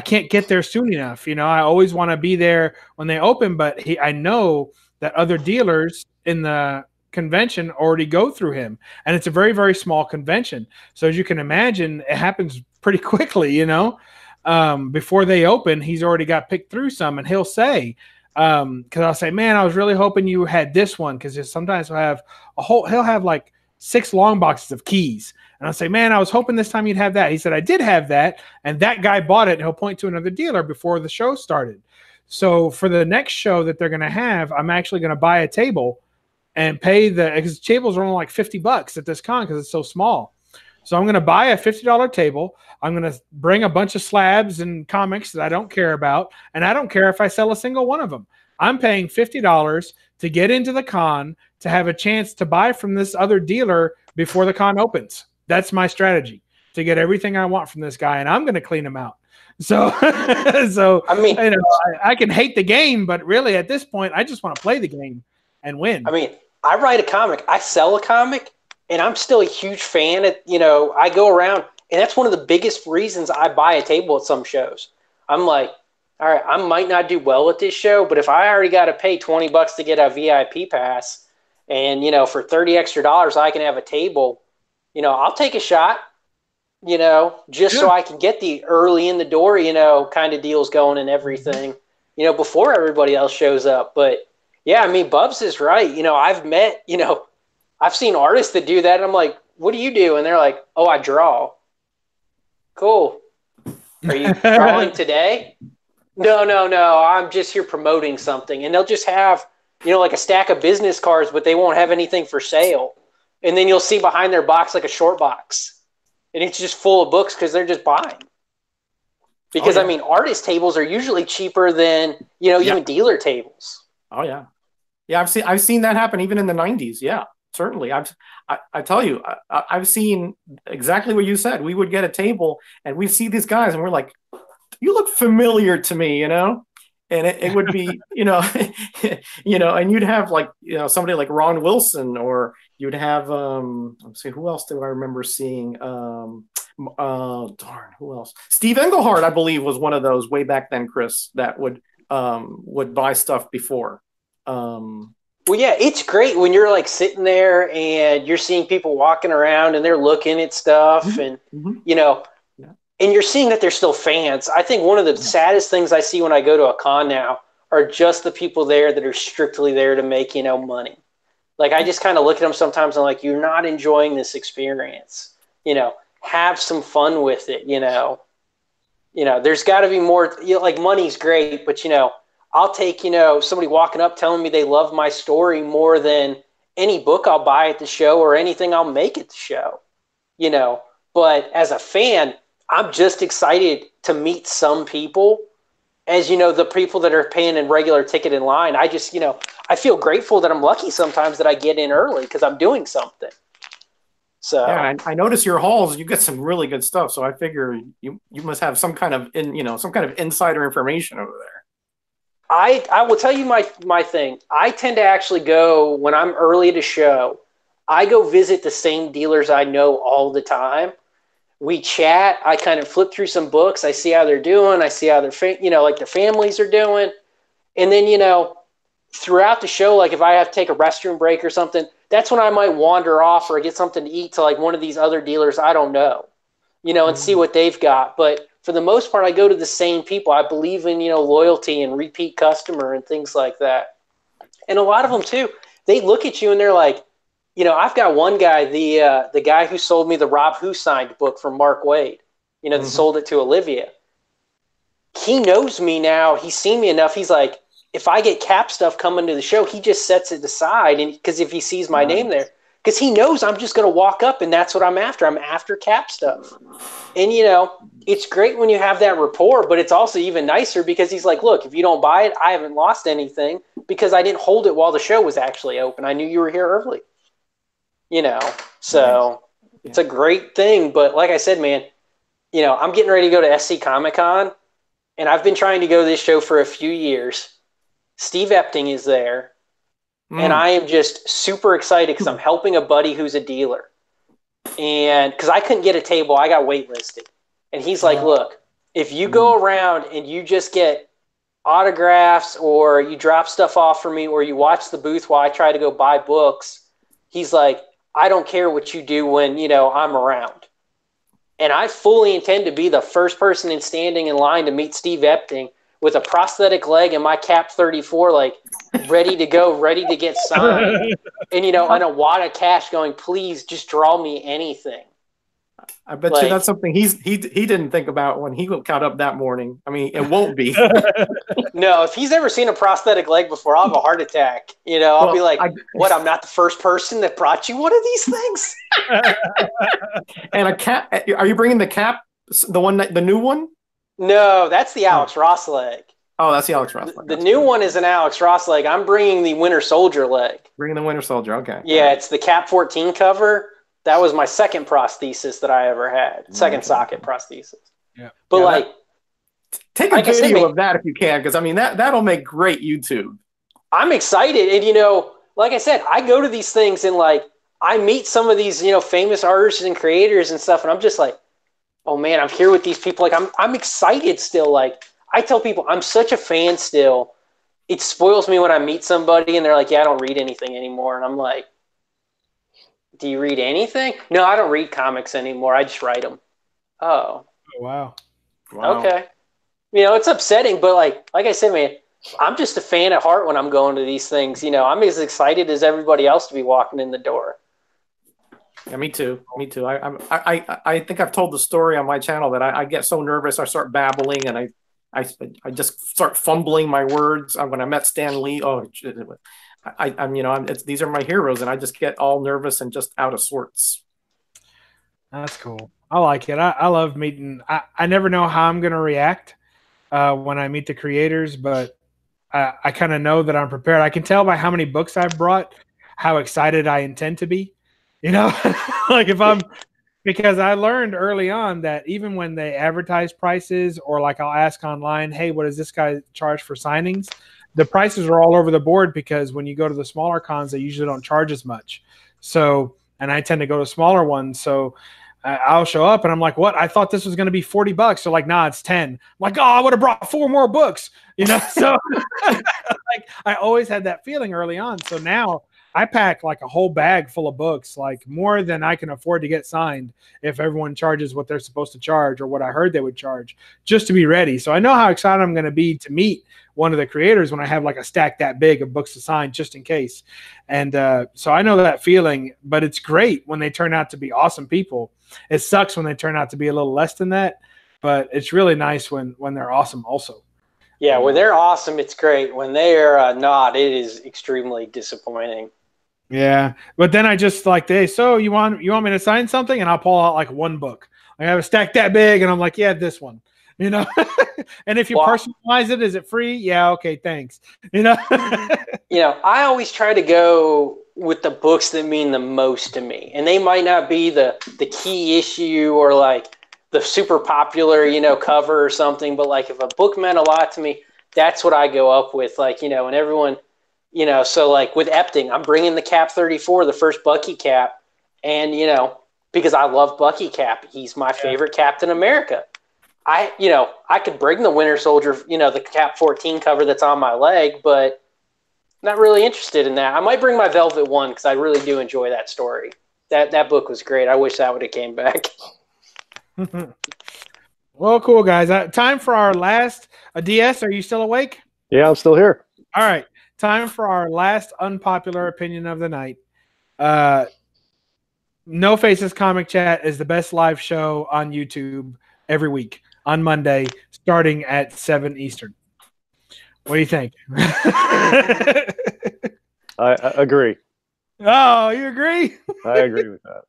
can't get there soon enough. I always want to be there when they open, but I know that other dealers in the convention already go through him. And it's a very, very small convention. So as you can imagine, it happens pretty quickly, before they open, he's already got picked through some, and he'll say, because I'll say, man, I was really hoping you had this one, because sometimes he'll have like 6 long boxes of keys, and I'll say, man, I was hoping this time you'd have that. He said, I did have that, and that guy bought it, and he'll point to another dealer before the show started. So for the next show that they're going to have, I'm actually going to buy a table and pay because tables are only like $50 at this con because it's so small. So I'm going to buy a $50 table. I'm going to bring a bunch of slabs and comics that I don't care about, and I don't care if I sell a single one of them. I'm paying $50 to get into the con to have a chance to buy from this other dealer before the con opens. That's my strategy, to get everything I want from this guy, and I'm going to clean him out. So, I mean, I can hate the game, but really at this point, I just want to play the game and win. I mean, I write a comic, I sell a comic, and I'm still a huge fan. I go around, and that's one of the biggest reasons I buy a table at some shows. I'm like, all right, I might not do well at this show, but if I already got to pay $20 to get a VIP pass, and for $30 extra, I can have a table. I'll take a shot. So I can get the early in the door, kind of deals going and everything, before everybody else shows up. But yeah, I mean, Bubs is right. I've seen artists that do that. And I'm like, what do you do? And they're like, oh, I draw. Cool. Are you drawing today? No. I'm just here promoting something. And they'll just have, like a stack of business cards, but they won't have anything for sale. And then you'll see behind their box, like a short box. And it's just full of books because they're just buying. Because, I mean, artist tables are usually cheaper than, even dealer tables. Oh, yeah. Yeah, I've seen that happen even in the 90s. Yeah, certainly. I tell you, I've seen exactly what you said. We would get a table and we'd see these guys and we're like, you look familiar to me, And it would be, and you'd have like, somebody like Ron Wilson, or you'd have, let's see, who else do I remember seeing? Who else? Steve Englehart, I believe, was one of those way back then, Chris, that would buy stuff before. Well, yeah, it's great when you're like sitting there and you're seeing people walking around and they're looking at stuff and, and you're seeing that they're still fans. I think one of the saddest things I see when I go to a con now are just the people there that are strictly there to make, money. Like, I just kind of look at them sometimes and I'm like, you're not enjoying this experience. Have some fun with it, There's got to be more, like, money's great, but, I'll take, somebody walking up telling me they love my story more than any book I'll buy at the show or anything I'll make at the show, But as a fan, I'm just excited to meet some people. As the people that are paying in regular ticket in line, I just, I feel grateful that I'm lucky sometimes that I get in early because I'm doing something. So yeah, I notice your hauls, you get some really good stuff. So I figure you must have some kind of insider information over there. I will tell you my thing. I tend to actually go when I'm early at a show. I go visit the same dealers I know all the time. We chat. I kind of flip through some books. I see how they're doing. I see how their their families are doing. And then, throughout the show, like if I have to take a restroom break or something, that's when I might wander off or get something to eat to like one of these other dealers I don't know, and see what they've got. But for the most part, I go to the same people. I believe in, loyalty and repeat customer and things like that. And a lot of them too, they look at you and they're like, I've got one guy, the guy who sold me the Rob Who signed book from Mark Waid, that sold it to Olivia. He knows me now. He's seen me enough. He's like, if I get Cap stuff coming to the show, he just sets it aside. And because if he sees my name there, because he knows I'm just going to walk up and that's what I'm after. I'm after Cap stuff. And, it's great when you have that rapport, but it's also even nicer because he's like, look, if you don't buy it, I haven't lost anything because I didn't hold it while the show was actually open. I knew you were here early. So it's a great thing. But like I said, man, I'm getting ready to go to SC Comic Con and I've been trying to go to this show for a few years. Steve Epting is there, and I am just super excited because I'm helping a buddy who's a dealer. And because I couldn't get a table, I got waitlisted. And he's like, look, if you go around and you just get autographs or you drop stuff off for me or you watch the booth while I try to go buy books, he's like, I don't care what you do when, you know, I'm around. And I fully intend to be the first person standing in line to meet Steve Epting with a prosthetic leg and my Cap 34, like, ready to go, ready to get signed. And, you know, and a wad of cash going, please just draw me anything. I bet you that's something he didn't think about when he got up that morning. I mean, it won't be. No, if he's ever seen a prosthetic leg before, I'll have a heart attack. You know, I'll be like, what, I'm not the first person that brought you one of these things? And a cap, are you bringing the cap, the new one? No, that's the Alex Ross leg. Oh, that's the Alex Ross leg. The new one is an Alex Ross leg. I'm bringing the Winter Soldier leg. Bringing the Winter Soldier, okay. Yeah, it's the Cap 14 cover. That was my second prosthesis that I ever had. Second socket prosthesis. Yeah. But take a video of that if you can, because I mean that'll make great YouTube. I'm excited, and you know, like I said, I go to these things and like I meet some of these, you know, famous artists and creators and stuff, and I'm just like, oh man, I'm here with these people. Like I'm excited still. Like I tell people, I'm such a fan still. It spoils me when I meet somebody and they're like, yeah, I don't read anything anymore, and I'm like, do you read anything? No, I don't read comics anymore. I just write them. Oh, wow. Okay. You know, it's upsetting, but like I said, man, I'm just a fan at heart when I'm going to these things. You know, I'm as excited as everybody else to be walking in the door. Yeah, me too. Me too. I think I've told the story on my channel that I get so nervous, I start babbling, and I just start fumbling my words. When I met Stan Lee, I'm you know, these are my heroes, and I just get all nervous and just out of sorts. That's cool. I like it. I love meeting. I never know how I'm going to react when I meet the creators, but I kind of know that I'm prepared. I can tell by how many books I've brought how excited I intend to be. You know, like because I learned early on that even when they advertise prices, or like I'll ask online, hey, what does this guy charge for signings? The prices are all over the board, because when you go to the smaller cons, they usually don't charge as much. So, and I tend to go to smaller ones. So I'll show up and I'm like, what? I thought this was going to be $40. So like, nah, it's 10. I'm like, oh, I would have brought 4 more books, you know? So like I always had that feeling early on. So now I pack like a whole bag full of books, like more than I can afford to get signed if everyone charges what they're supposed to charge or what I heard they would charge, just to be ready. So I know how excited I'm going to be to meet one of the creators when I have like a stack that big of books to sign, just in case. And so I know that feeling, but it's great when they turn out to be awesome people. It sucks when they turn out to be a little less than that, but it's really nice when they're awesome also. Yeah, when they're awesome, it's great. When they're not, it is extremely disappointing. Yeah, but then I just like, hey, so you want me to sign something? And I'll pull out like one book. I have a stack that big, and I'm like, yeah, this one. You know, and if you personalize it, is it free? Yeah, okay, thanks. You know, you know, I always try to go with the books that mean the most to me, and they might not be the key issue or like the super popular, you know, cover or something, but like if a book meant a lot to me, that's what I go up with. Like, you know, and everyone, you know, so like with Epting, I'm bringing the Cap 34, the first Bucky cap, and you know, because I love Bucky Cap, he's my favorite Captain America. I could bring the Winter Soldier, you know, the Cap 14 cover that's on my leg, but not really interested in that. I might bring my Velvet one because I really do enjoy that story. That book was great. I wish that would have came back. Well, cool, guys. Time for our last DS. Are you still awake? Yeah, I'm still here. All right. Time for our last unpopular opinion of the night. No Faces Comic Chat is the best live show on YouTube every week on Monday, starting at 7 Eastern. What do you think? I agree. Oh, you agree? I agree with that.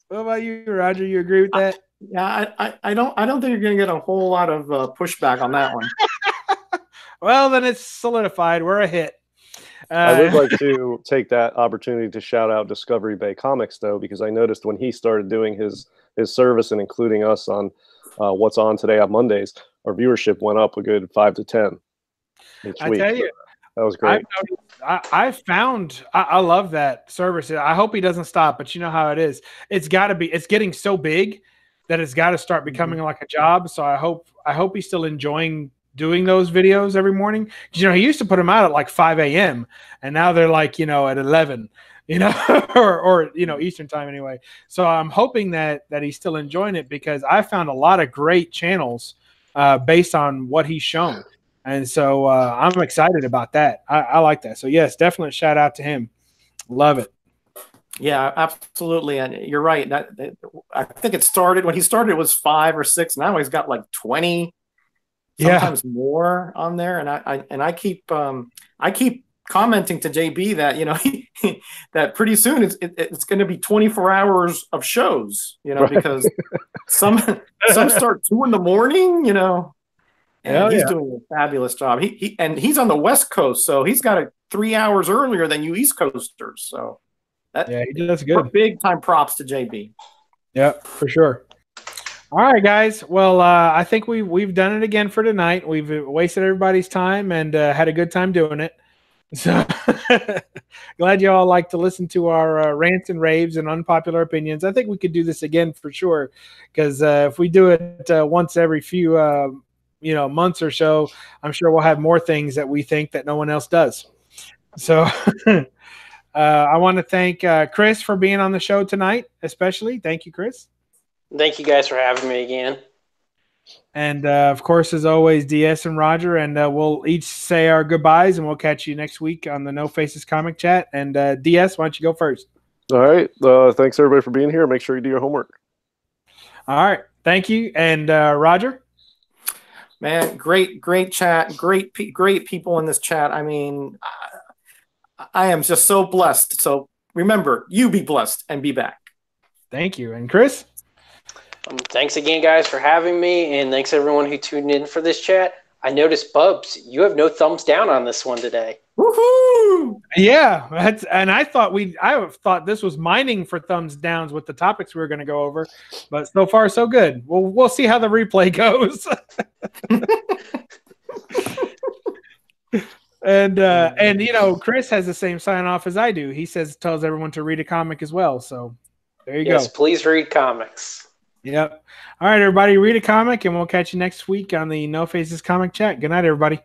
What about you, Roger? You agree with that? Yeah, I don't think you're going to get a whole lot of pushback on that one. Well, then it's solidified. We're a hit. I would like to take that opportunity to shout out Discovery Bay Comics, though, because I noticed when he started doing his service and including us on What's On Today on Mondays, our viewership went up a good 5 to 10 each week. I tell you, that was great. I love that service. I hope he doesn't stop, but you know how it is. It's getting so big that it's got to start becoming like a job. So I hope he's still enjoying doing those videos every morning. You know, he used to put them out at like 5 a.m. and now they're like, you know, at 11, you know, or you know, Eastern time anyway. So I'm hoping that he's still enjoying it, because I found a lot of great channels based on what he's shown. And so I'm excited about that. I like that. So yes, definitely shout out to him. Love it. Yeah, absolutely. And you're right. I think it started when he started, it was 5 or 6. Now he's got like 20, sometimes more on there. And I keep commenting to JB that, you know, that pretty soon it's going to be 24 hours of shows, you know, because some start 2 a.m, you know. And he's doing a fabulous job. He's on the West Coast, so he's got it 3 hours earlier than you East Coasters. So he does good. Big time props to JB. Yeah, for sure. All right, guys. Well, I think we've done it again for tonight. We've wasted everybody's time and had a good time doing it. So glad you all like to listen to our rants and raves and unpopular opinions. I think we could do this again for sure, because if we do it once every few months or so, I'm sure we'll have more things that we think that no one else does. So I want to thank Chris for being on the show tonight, especially. Thank you, Chris. Thank you guys for having me again. And of course, as always, DS and Roger, and we'll each say our goodbyes, and we'll catch you next week on the No Faces Comic Chat. And DS, why don't you go first? All right. Thanks everybody for being here. Make sure you do your homework. All right. Thank you. And Roger? Man, great chat. Great people in this chat. I mean, I am just so blessed. So remember, you be blessed and be back. Thank you. And Chris? Thanks again, guys, for having me. And thanks everyone who tuned in for this chat. I noticed, Bubs, you have no thumbs down on this one today. Woohoo! Yeah, I thought this was mining for thumbs downs with the topics we were going to go over, but so far so good. We'll see how the replay goes. And you know, Chris has the same sign off as I do. He tells everyone to read a comic as well. So there you go. Yes, please read comics. Yep. All right, everybody, read a comic, and we'll catch you next week on the No Faces Comic Chat. Good night, everybody.